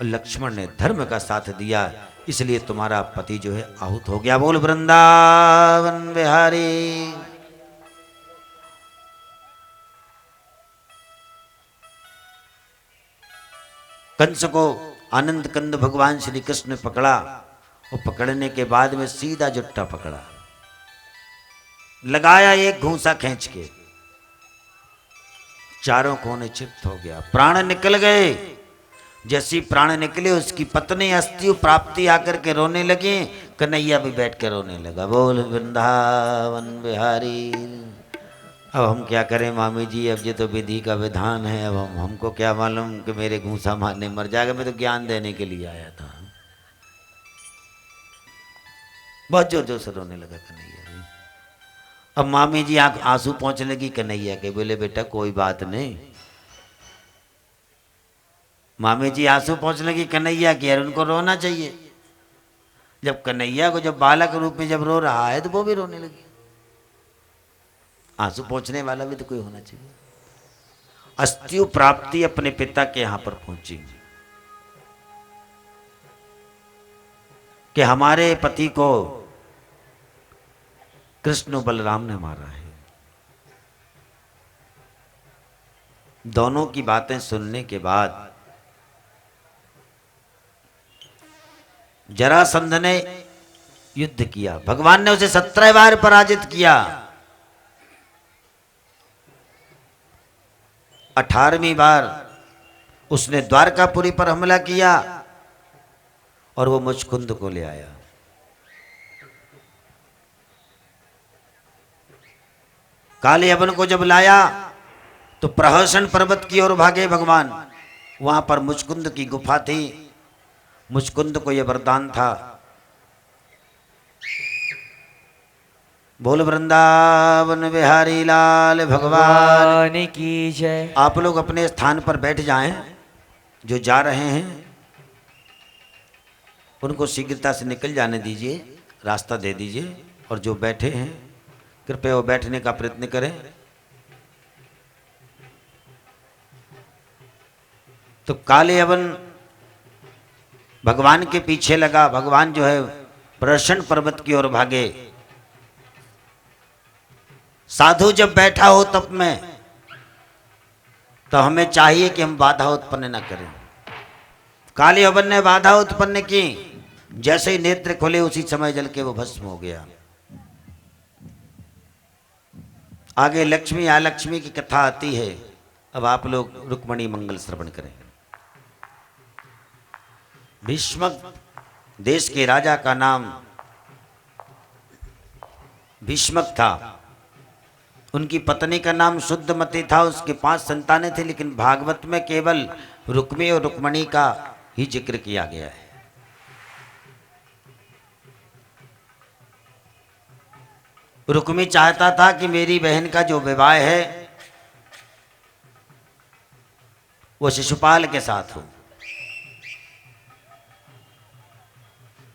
और लक्ष्मण ने धर्म का साथ दिया, इसलिए तुम्हारा पति जो है आहूत हो गया। बोल वृंदावन बिहारी। कंस को आनंद कंद भगवान श्री कृष्ण ने पकड़ा और पकड़ने के बाद में सीधा जुट्टा पकड़ा, लगाया एक घूंसा खींच के, चारों कोने चित्त हो गया, प्राण निकल गए। जैसी प्राण निकले उसकी पत्नी अस्ति प्राप्ति आकर के रोने लगी, कन्हैया भी बैठ के रोने लगा। बोल वृंदावन बिहारी। अब हम क्या करें मामी जी, अब ये तो विधि का विधान है, अब हमको क्या मालूम कि मेरे घूंसा मारने मर जाएगा, मैं तो ज्ञान देने के लिए आया था। बहुत जोर जोर से रोने लगा कन्हैया जी। अब मामी जी आंसू पहुंचने लगी कन्हैया के। बोले बेटा कोई बात नहीं। मामी जी आंसू पहुंचने लगी कन्हैया की, यार उनको रोना चाहिए। जब कन्हैया को जब बालक रूप में जब रो रहा है तो वो भी रोने लगी। आंसू पहुंचने वाला भी तो कोई होना चाहिए। अस्त्यु प्राप्ति अपने पिता के यहां पर पहुंची कि हमारे पति को कृष्ण बलराम ने मारा है। दोनों की बातें सुनने के बाद जरासंध ने युद्ध किया, भगवान ने उसे 17 बार पराजित किया। 18वीं बार उसने द्वारकापुरी पर हमला किया और वो मुचकुंद को ले आया। काले यवन को जब लाया तो प्रहसन पर्वत की ओर भागे भगवान। वहां पर मुचकुंद की गुफा थी। मुचकुंद को यह वरदान था, बोल वृंदावन बिहारी लाल भगवान की जय। आप लोग अपने स्थान पर बैठ जाएं। जो जा रहे हैं उनको शीघ्रता से निकल जाने दीजिए, रास्ता दे दीजिए। और जो बैठे हैं कृपया वो बैठने का प्रयत्न करें। तो काले यवन भगवान के पीछे लगा। भगवान जो है प्रहसन पर्वत की ओर भागे। साधु जब बैठा हो तप में तो हमें चाहिए कि हम बाधा उत्पन्न न करें। काले यवन ने बाधा उत्पन्न की, जैसे ही नेत्र खोले उसी समय जल के वो भस्म हो गया। आगे लक्ष्मी आलक्ष्मी की कथा आती है। अब आप लोग रुक्मणी मंगल श्रवण करें। भीष्मक देश के राजा का नाम भीष्मक था। उनकी पत्नी का नाम शुद्धमती था। उसके 5 संतानें थे, लेकिन भागवत में केवल रुक्मी और रुक्मणी का ही जिक्र किया गया है। रुक्मी चाहता था कि मेरी बहन का जो विवाह है वो शिशुपाल के साथ हो,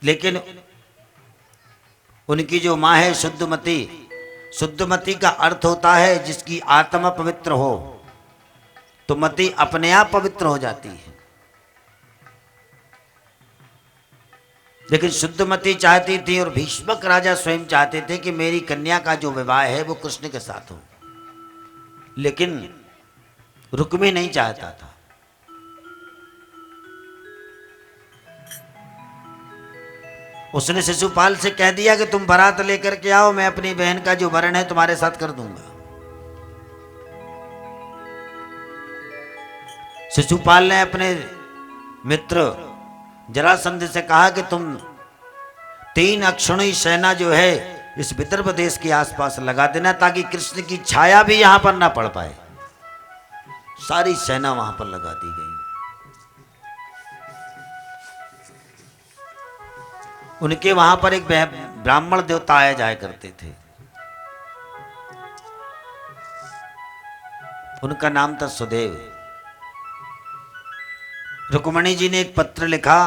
लेकिन उनकी जो मां है शुद्धमती, शुद्धमती का अर्थ होता है जिसकी आत्मा पवित्र हो। तो मति अपने आप पवित्र हो जाती है। लेकिन शुद्धमती चाहती थी और भीष्मक राजा स्वयं चाहते थे कि मेरी कन्या का जो विवाह है वो कृष्ण के साथ हो, लेकिन रुक्मी नहीं चाहता था। उसने शिशुपाल से कह दिया कि तुम बारात लेकर के आओ, मैं अपनी बहन का जो वरण है तुम्हारे साथ कर दूंगा। शिशुपाल ने अपने मित्र जरासंध से कहा कि तुम 3 अक्षौणी सेना जो है इस विदर्भ देश के आसपास लगा देना, ताकि कृष्ण की छाया भी यहां पर ना पड़ पाए। सारी सेना वहां पर लगा दी गई। उनके वहां पर एक ब्राह्मण देवता आया जाया करते थे, उनका नाम था सुदेव। रुक्मणी जी ने एक पत्र लिखा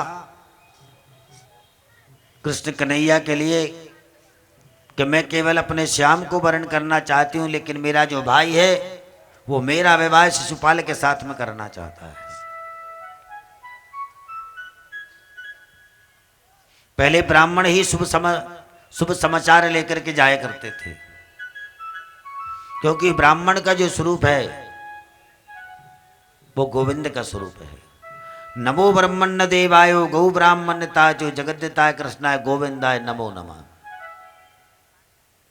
कृष्ण कन्हैया के लिए कि मैं केवल अपने श्याम को वरण करना चाहती हूं, लेकिन मेरा जो भाई है वो मेरा विवाह शिशुपाल के साथ में करना चाहता है। पहले ब्राह्मण ही शुभ समाचार लेकर के जाया करते थे, क्योंकि ब्राह्मण का जो स्वरूप है वो गोविंद का स्वरूप है। नमो ब्रह्मण्य देवायो गौ ब्राह्मण्यता जो जगद्यताय कृष्णाय गोविंदाय नमो नमः।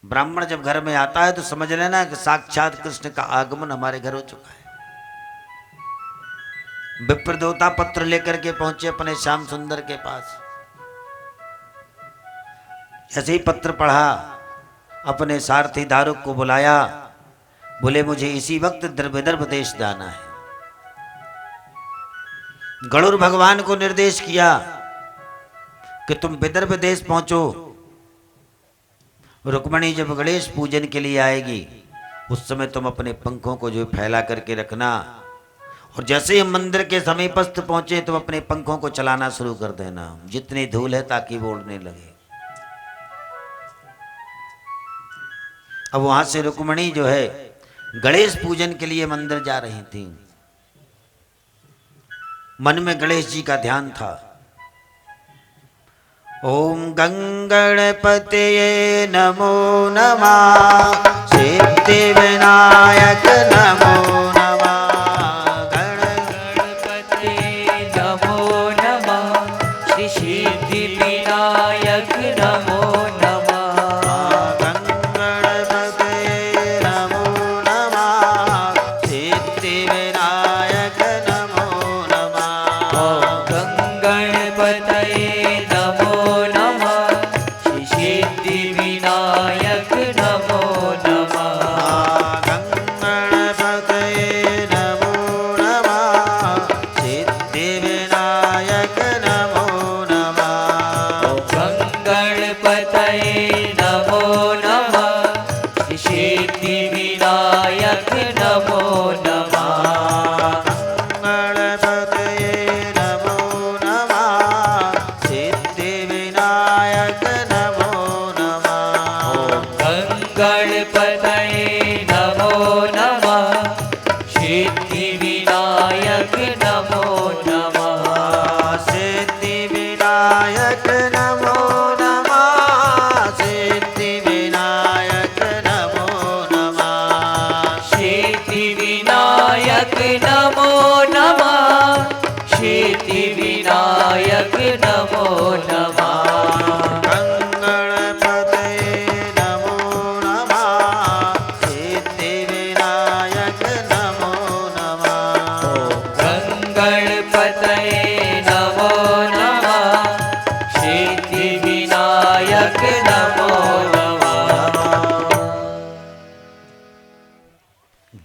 ब्राह्मण जब घर में आता है तो समझ लेना कि साक्षात कृष्ण का आगमन हमारे घर हो चुका है। विप्र देवता पत्र लेकर के पहुंचे अपने श्याम सुंदर के पास। ऐसे ही पत्र पढ़ा, अपने सारथी दारुक को बुलाया, बोले मुझे इसी वक्त विदर्भ देश जाना है। गरुड़ भगवान को निर्देश किया कि तुम विदर्भ देश पहुंचो। रुक्मणी जब गणेश पूजन के लिए आएगी उस समय तुम अपने पंखों को जो फैला करके रखना, और जैसे ही मंदिर के समीपस्थ पहुंचे तुम अपने पंखों को चलाना शुरू कर देना, जितनी धूल है ताकि वो उड़ने लगे। अब वहां से रुक्मणी जो है गणेश पूजन के लिए मंदिर जा रही थी। मन में गणेश जी का ध्यान था। ओम गंगणपतये नमो नमः, सिद्धि विनायक नमो नमः। गणपते नमो नमः, श्री सिद्धि विनायक नमो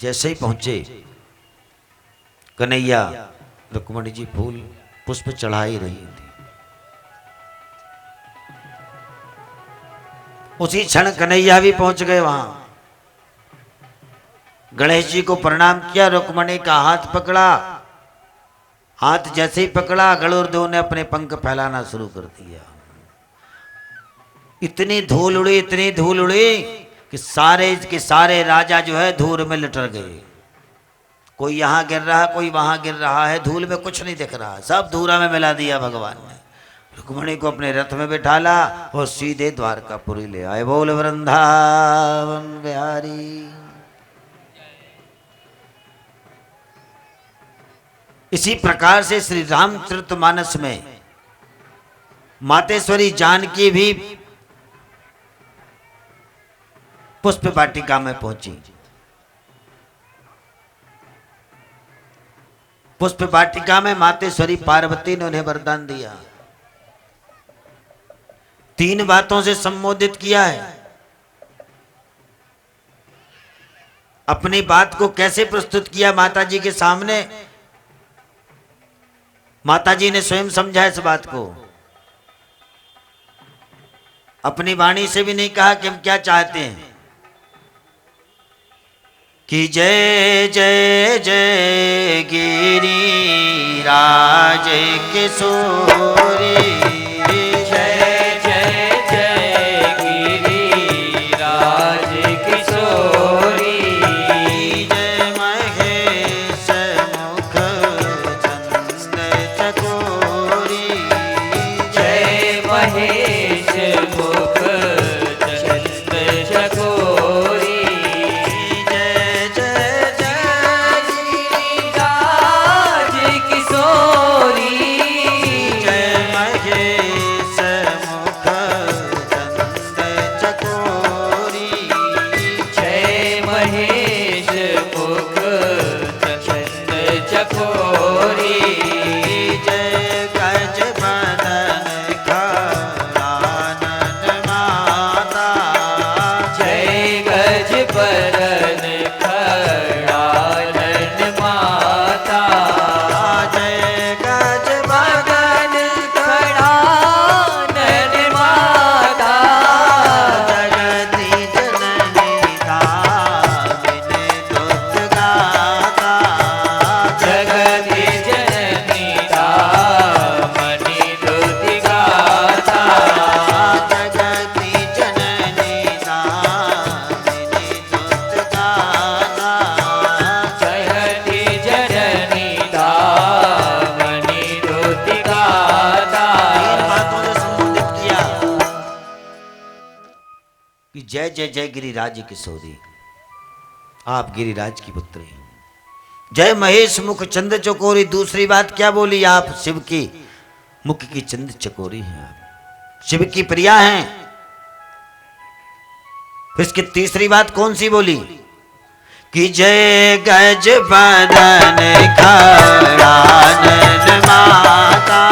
जैसे ही पहुंचे कन्हैया, रुक्मणी जी फूल पुष्प चढ़ा ही रही थी। उसी क्षण कन्हैया भी पहुंच गए वहां। गणेश जी को प्रणाम किया, रुक्मणी का हाथ पकड़ा। हाथ जैसे ही पकड़ा, गरुड़ देव ने अपने पंख फैलाना शुरू कर दिया। इतनी धूल उड़ी, इतनी धूल उड़ी कि सारे के सारे राजा जो है धूल में लिटर गए। कोई यहाँ गिर रहा, कोई वहां गिर रहा है, धूल में कुछ नहीं दिख रहा, सब धूरा में मिला दिया भगवान ने। रुक्मणी को अपने रथ में बिठाला और सीधे द्वारकापुरी ले आए। बोल वृंदावन बिहारी। इसी प्रकार से श्री रामचरितमानस में मातेश्वरी जानकी भी पुष्प वाटिका में पहुंची। पुष्प वाटिका में मातेश्वरी पार्वती ने उन्हें वरदान दिया, 3 बातों से संबोधित किया है। अपनी बात को कैसे प्रस्तुत किया माता जी के सामने, माता जी ने स्वयं समझा इस बात को। अपनी वाणी से भी नहीं कहा कि हम क्या चाहते हैं, कि जय जय जय गिरिराज किशोरी, जय जय जय गिरिराज किशोरी, जय महेश मुख चंद चकोरी, जय महेश मुख चंद चकोरी, जय जय जय गिरिराज किशोरी, जय महेश मुख चंद चकोरी, जय महेश मुख चंद चकोरी, जय गज बदन खड़ानन माता, जय गज बरन खड़ानन माता, जय गज बदन खड़ानन माता, जगती जननी दामिनी दुत गाता, जगति जननी दामनि दुति गाता, जगती जननी दामिनी दुत गाता, जगति जननी दामनि दुति गाता। 3 बातों से संबोधित किया कि जय जय जय गिरिराज किशोरी, आप गिरिराज की पुत्री हैं। जय महेश मुख चंद चकोरी, दूसरी बात क्या बोली, आप शिव की मुख की चंद चकोरी हैं, आप शिव की प्रिया हैं। फिर इसकी तीसरी बात कौन सी बोली, कि जय गज बदन खड़ानन माता,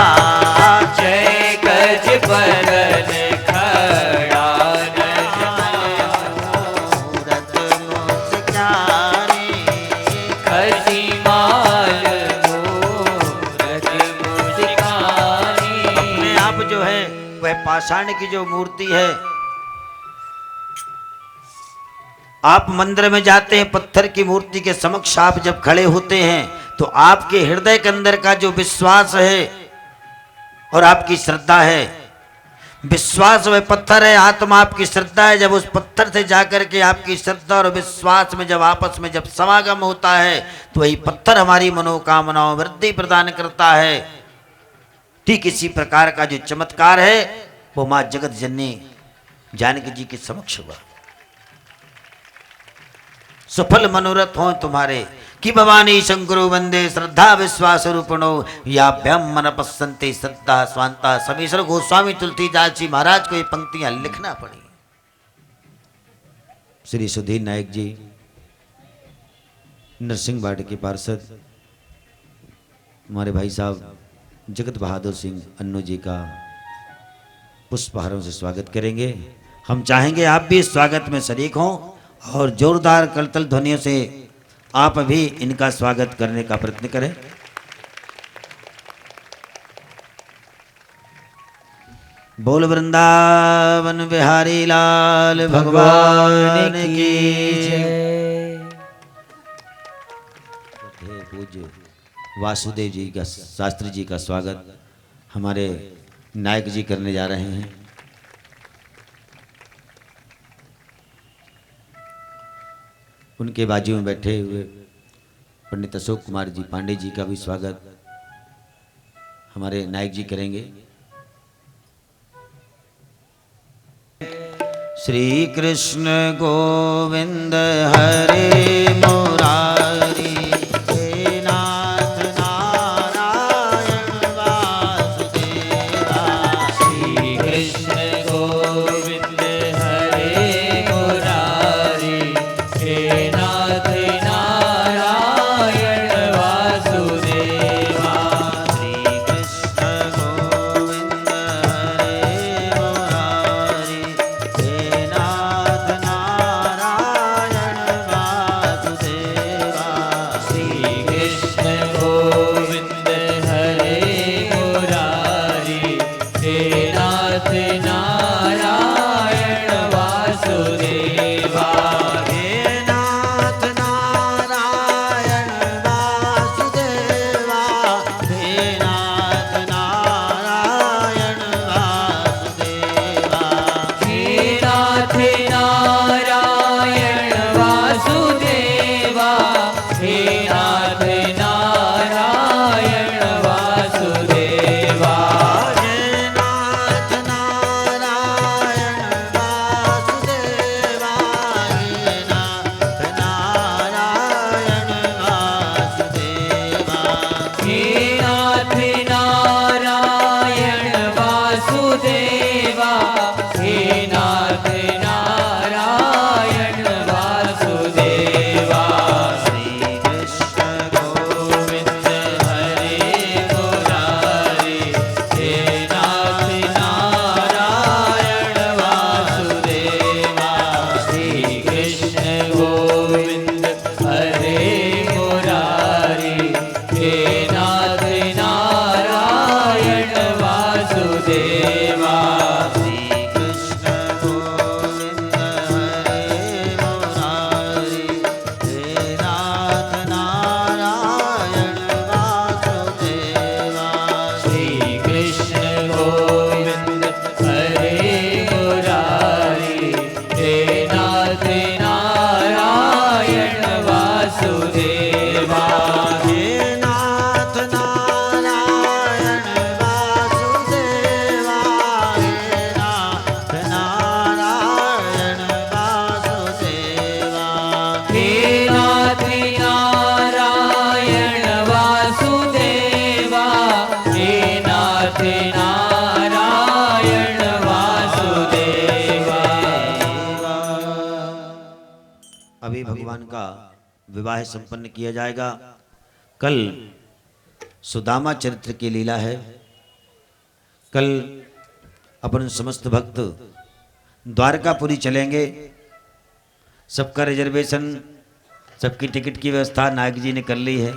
जय गज बरन खड़ानन मूरत मुस्कानी, खसी माल मूरत मुस्कानी। अपने आप जो है वह पाषाण की जो मूर्ति है, आप मंदिर में जाते हैं, पत्थर की मूर्ति के समक्ष आप जब खड़े होते हैं तो आपके हृदय के अंदर का जो विश्वास है और आपकी श्रद्धा है, विश्वास वह पत्थर है, आत्मा आपकी श्रद्धा है। जब उस पत्थर से जाकर के आपकी श्रद्धा और विश्वास में जब आपस में जब समागम होता है तो वही पत्थर हमारी मनोकामनाओं वृद्धि प्रदान करता है। ठीक इसी प्रकार का जो चमत्कार है वो माँ जगत जननी जानकी जी के समक्ष हुआ। सफल मनोरथ हो तुम्हारे, कि भवानी शंकरो वंदे श्रद्धा विश्वास रूपणो, याभ्याम मन पसंते श्रद्धा स्वांता। समीश्वर गोस्वामी तुलसीदास जी महाराज को ये पंक्तियां लिखना पड़ी। श्री सुधीर नायक जी नरसिंहवाड़ के पार्षद, हमारे भाई साहब जगत बहादुर सिंह अन्नू जी का पुष्पहारों से स्वागत करेंगे। हम चाहेंगे आप भी इस स्वागत में शरीक हों और जोरदार करतल ध्वनियों से आप भी इनका स्वागत करने का प्रयत्न करें। बोल वृंदावन बिहारी लाल भगवान की जय। पूज्य वासुदेव जी का, शास्त्री जी का स्वागत हमारे नायक जी करने जा रहे हैं। उनके बाजू में बैठे हुए पंडित अशोक कुमार जी पांडे जी का भी स्वागत हमारे नायक जी करेंगे। श्री कृष्ण गोविंद हरे मुरारी, हे नाथ नारायण वासुदेवा। श्री कृष्ण गोविंद हरे मुरारी, हे नाथ नारायण वासुदेवा। श्री कृष्ण गोविंद हरे मुरारी, नाथ नारायण वासुदेवा हे नाथ नारायण वासुदेवा, हे नाथ नारायण वासुदेवा, हे नाथ नारायण वासुदेवा, हे नाथ नारायण वासुदेवा। श्री कृष्ण गोविंद हरे मुरारी, हे नाथ नारायण वासुदेवा। श्री कृष्ण गोविंद हरे मुरारी, हे नाथ नारायण वासुदेवा। श्री कृष्ण गोविंद हरे मुरारी, हे नाथ नारायण वासुदेवा, श्री कृष्ण गोविंद हरे मुरारी, हे नाथ नारायण वासुदेवा। हे नाथ नारायण वासुदेवा, हे नाथ नारायण वासुदेवा, हे नाथ नारायण वासुदेवा, हे नाथ नारायण वासुदेवा। अभी भगवान का विवाह संपन्न किया जाएगा। कल सुदामा चरित्र की लीला है। कल अपन समस्त भक्त द्वारकापुरी चलेंगे। सबका रिजर्वेशन, सबकी टिकट की व्यवस्था नायक जी ने कर ली है।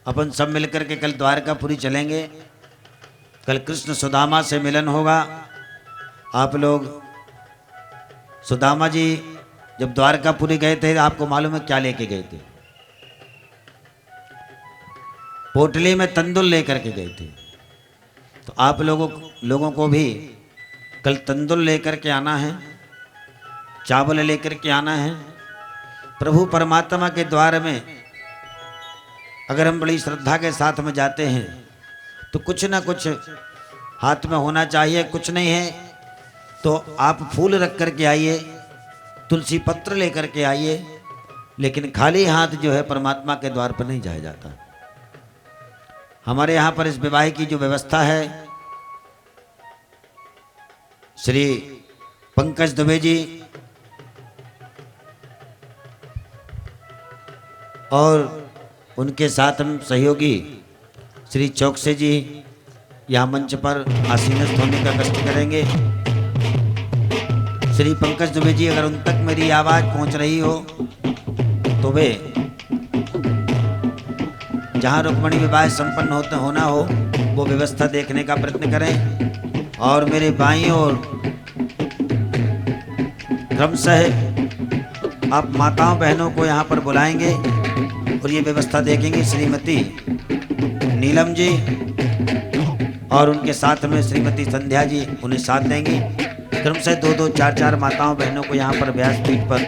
अपन सब मिलकर के कल द्वारकापुरी चलेंगे। कल कृष्ण सुदामा से मिलन होगा। आप लोग, सुदामा जी जब द्वारकापुरी गए थे, आपको मालूम है क्या लेके गए थे? पोटली में तंदुल लेकर के गए थे। तो आप लोगों को भी कल तंदुल लेकर के आना है, चावल लेकर के आना है। प्रभु परमात्मा के द्वार में अगर हम बड़ी श्रद्धा के साथ में जाते हैं तो कुछ ना कुछ हाथ में होना चाहिए। कुछ नहीं है तो आप फूल रख कर के आइए, तुलसी पत्र लेकर के आइए, लेकिन खाली हाथ जो है परमात्मा के द्वार पर नहीं जाया जाता। हमारे यहाँ पर इस विवाह की जो व्यवस्था है, श्री पंकज दुबे जी और उनके साथ हम सहयोगी श्री चौकसे जी यहाँ मंच पर आसीनस्थ होने का कष्ट करेंगे। श्री पंकज दुबे जी, अगर उन तक मेरी आवाज़ पहुँच रही हो तो वे जहाँ रुक्मणी विवाह संपन्न होना हो वो व्यवस्था देखने का प्रयत्न करें। और मेरे बाईं ओर क्रमशः आप माताओं बहनों को यहाँ पर बुलाएंगे और ये व्यवस्था देखेंगे। श्रीमती नीलम जी और उनके साथ में श्रीमती संध्या जी उन्हें साथ देंगी। क्रमशः 2-2, 4-4 माताओं बहनों को यहाँ पर व्यासपीठ पर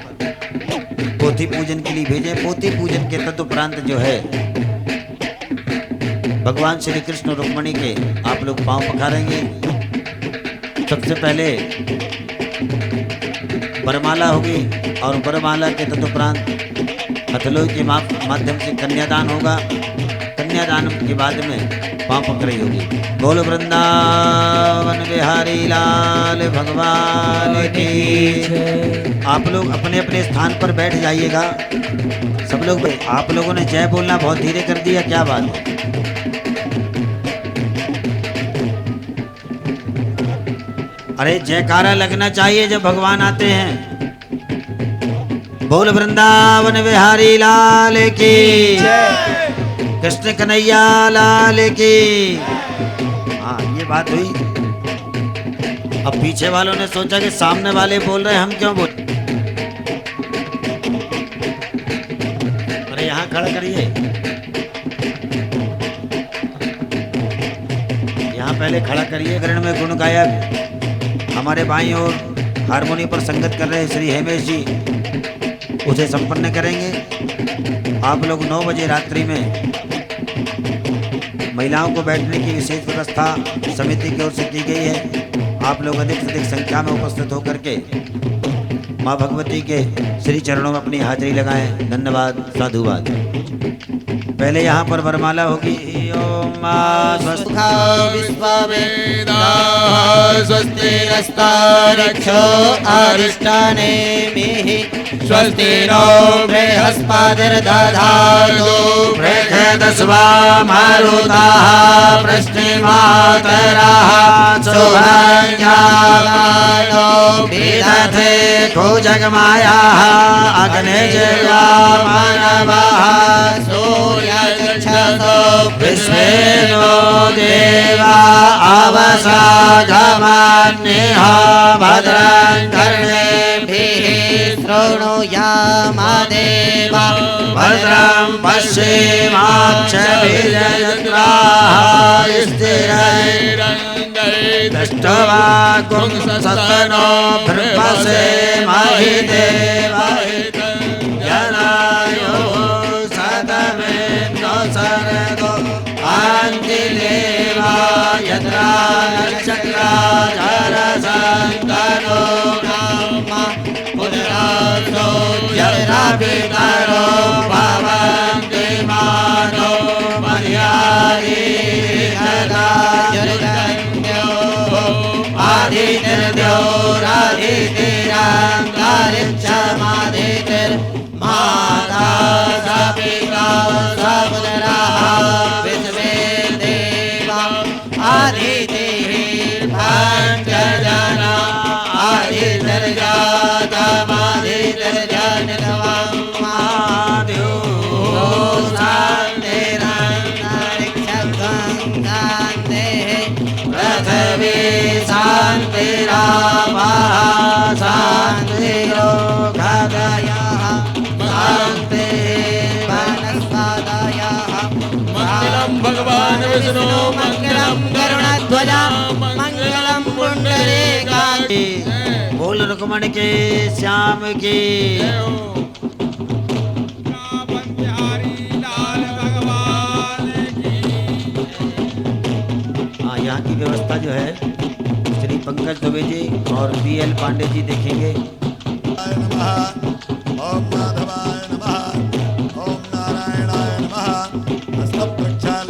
पोथी पूजन के लिए भेजें। पोथी पूजन के तदुपरांत जो है भगवान श्री कृष्ण रुक्मणी के आप लोग पांव पखारेंगे। सबसे पहले वरमाला होगी और वरमाला के तदुपरांत हथेली के माध्यम से कन्यादान होगा। कन्यादान के बाद में पांव पकड़ाई होगी। बोल वृंदावन बिहारी लाल भगवान की। आप लोग अपने अपने स्थान पर बैठ जाइएगा। सब लोग, आप लोगों ने जय बोलना बहुत धीरे कर दिया, क्या बात है? अरे जयकारा लगना चाहिए जब भगवान आते हैं। बोल वृंदावन बिहारी लाल की, कृष्ण कन्हैया लाल की। हाँ, ये बात हुई। अब पीछे वालों ने सोचा कि सामने वाले बोल रहे, हम क्यों बोल। अरे यहाँ खड़ा करिए, यहाँ पहले खड़ा करिए। गरण में गुण गायक हमारे भाई और हारमोनी पर संगत कर रहे श्री हेमेश जी उसे संपन्न करेंगे। आप लोग 9 बजे रात्रि में महिलाओं को बैठने की विशेष व्यवस्था समिति की ओर से की गई है। आप लोग अधिक से अधिक संख्या में उपस्थित होकर के माँ भगवती के श्री चरणों में अपनी हाजिरी लगाएं। धन्यवाद, साधुवाद। पहले यहाँ पर वरमाला होगी। ओम मां सुखा विश्ववेदाः स्वस्ति नस्तारक्षो अरिष्टाने मिहि स्वस्ति नो बृहस्पतिर्दधातु बृहदस्वा मारुताः प्रश्निमातराः शुभञ्जानो विदधे भुजगमायाः अग्निजया मानवाः सूर्यगच्छतो विश्वेनो देवा अवसागमान्यः भद्रं कर्णेभिः शृणुयामदेवा भद्रं पश्येमाक्षभिर्यजत्राः स्थिरैर्दष्ट्वा गुंसस्तनो भृपसे महिदेवा जनायो सतमेन्द्रो सरदो आन्तिदेवा यत्रा नक्षत्रा जरसन्तनो पुनरासो यत्रापितरो भवन्ति मानो मर्यादिर्यदा माता सपिता सपुत्रः विश्वे देवा आदितिर्भञ्जना आदितर्जातमादितर्जनितवं माद्यो पृथिवी शान्तिरापः शान्तिरोगदयः शान्तिः वनस्पतयः मंगलम भगवान विष्णु मङ्गलं गरुडध्वजा मङ्गलं पुण्डरीकाक्षि बोल रुक्मण के श्याम की। हाँ, यहाँ की व्यवस्था जो है श्री पंकज दुबे जी और BL पांडे जी देखेंगे। ओम माधवाय नमः। ओम नारायणाय नमः। हस्त प्रक्षाल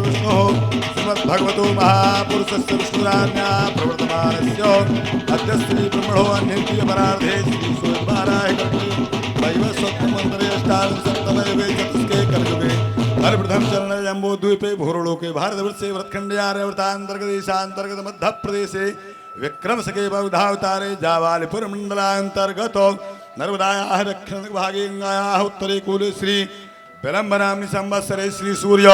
विष्णु श्रीमद्भगवतो महापुरुषस्य विष्णुराज्ञा प्रवर्तमानस्य अद्य श्री ब्रह्मणो अन्यपरार्धे श्री सूर्यमहाराज वैवस्वतमंत्रे अष्टादशसप्तमयुगे चतुष्के कलयुगे हरप्रथम चरण जम्बूद्वीपे भूरलोके भारतवर्षे वृत्खण्डे आर्यावर्तान्तर्गदेशान्तर्गत मध्यप्रदेशे विक्रमशके बहुधावतारे जावालिपुर मंडलांतर्गत नर्मदायाः दक्षिणभागे गंगायाः उत्तरे कूले श्री विलंबनाम्नि संवत्सरे श्री सूर्य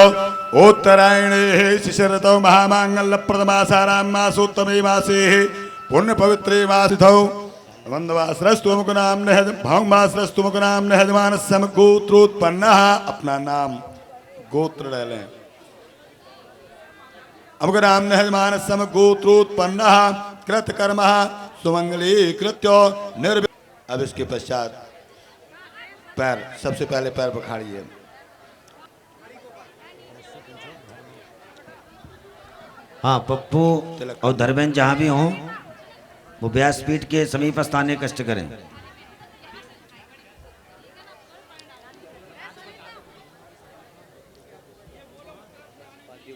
उत्तरायणे शिशिरतौ महामांगल्यप्रदमासारां मासोत्तमे मासे पुण्य पवित्रे मासिथौ वंदवासरस्तु मुकुनाम नहद भौमासरस्तु मुकुनाम नहदमानसम गोत्रोत्पन्नः। अपना नाम गोत्र डालें। अमुकुनाम नहदमानसम गोत्रोत्पन्नः कृतकर्मः सुमंगली कृत्य निर्व। अब इसके पश्चात पैर, सबसे पहले पैर पखाड़िए। हाँ, पप्पू और धर्मेंद्र जहाँ भी हों वो व्यासपीठ के समीप स्थाने कष्ट करें।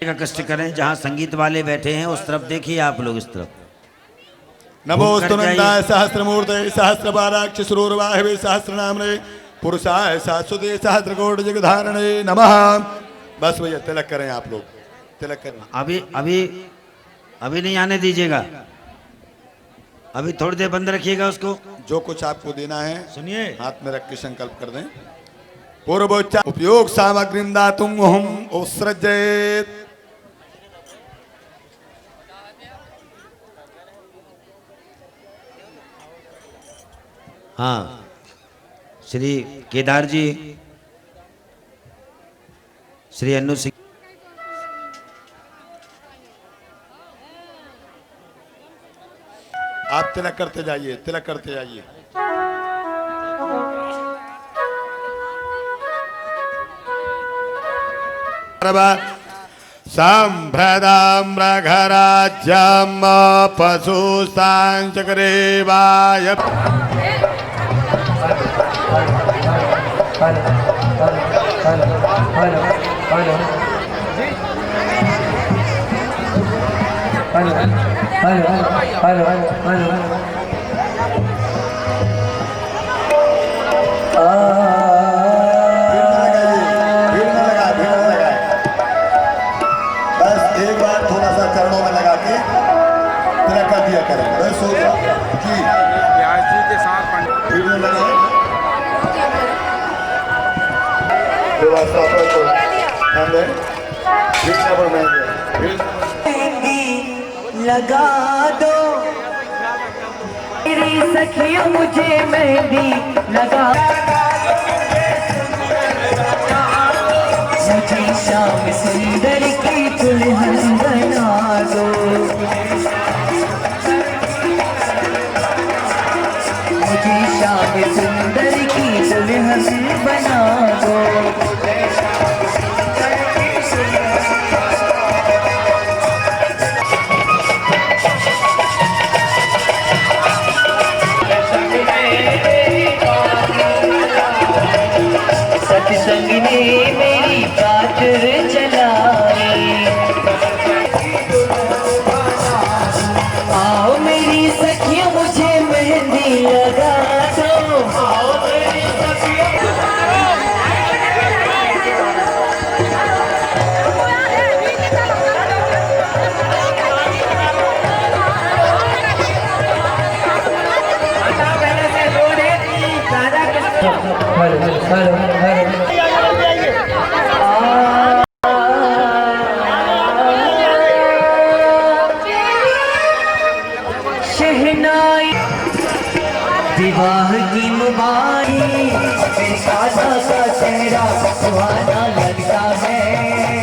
का कष्ट करें। जहाँ संगीत वाले बैठे हैं उस तरफ देखिए आप लोग, इस तरफ। नमोस्तुनंदाय सहस्रमूर्तये सहस्रपादाक्ष सुरवाहवे सहस्रनामने पुरुषाय शाश्वते सहस्रकोटि जगधारणे नमः। बस भैया तिलक करें आप लोग, तिलक करें। अभी नहीं आने दीजिएगा, अभी थोड़ी देर बंद रखिएगा उसको। जो कुछ आपको देना है सुनिए, हाथ में रख के संकल्प कर दें। पूर्वोच्चार उपयोग सामग्री दातुम हम उत्सृजेत। हाँ, श्री केदार जी, श्री अनु सिंह, आप तिलक करते जाइए, तिलक करते जाइए। सम्भ्रदाम्रघराज्यं पशुस्ताञ्चकरेवाय भीड़ न लगाए, भीड़ न लगाए। बस एक बार थोड़ा सा चरणों में लगा के तिलक कर दिया करें। बस हो गया जी। व्यास जी के साथ भीड़ न लगाए। थोड़ा सा अपने को ध्यान दें। भीड़ न बढ़ाएं। भीड़ लगा दो मेरी सखियों, मुझे मेहंदी लगा, मुझे शाम सुंदर की दुल्हन बना दो, मुझे शाम सुंदर की दुल्हन बना दो। सत्संग ने मेरी बात चलाई, आओ मेरी सखियों, मुझे मेहंदी लगा दो, आओ मेरी सखियों। शहनाई विवाह की मुबारक, काला सा चेहरा सुहाना लगता है।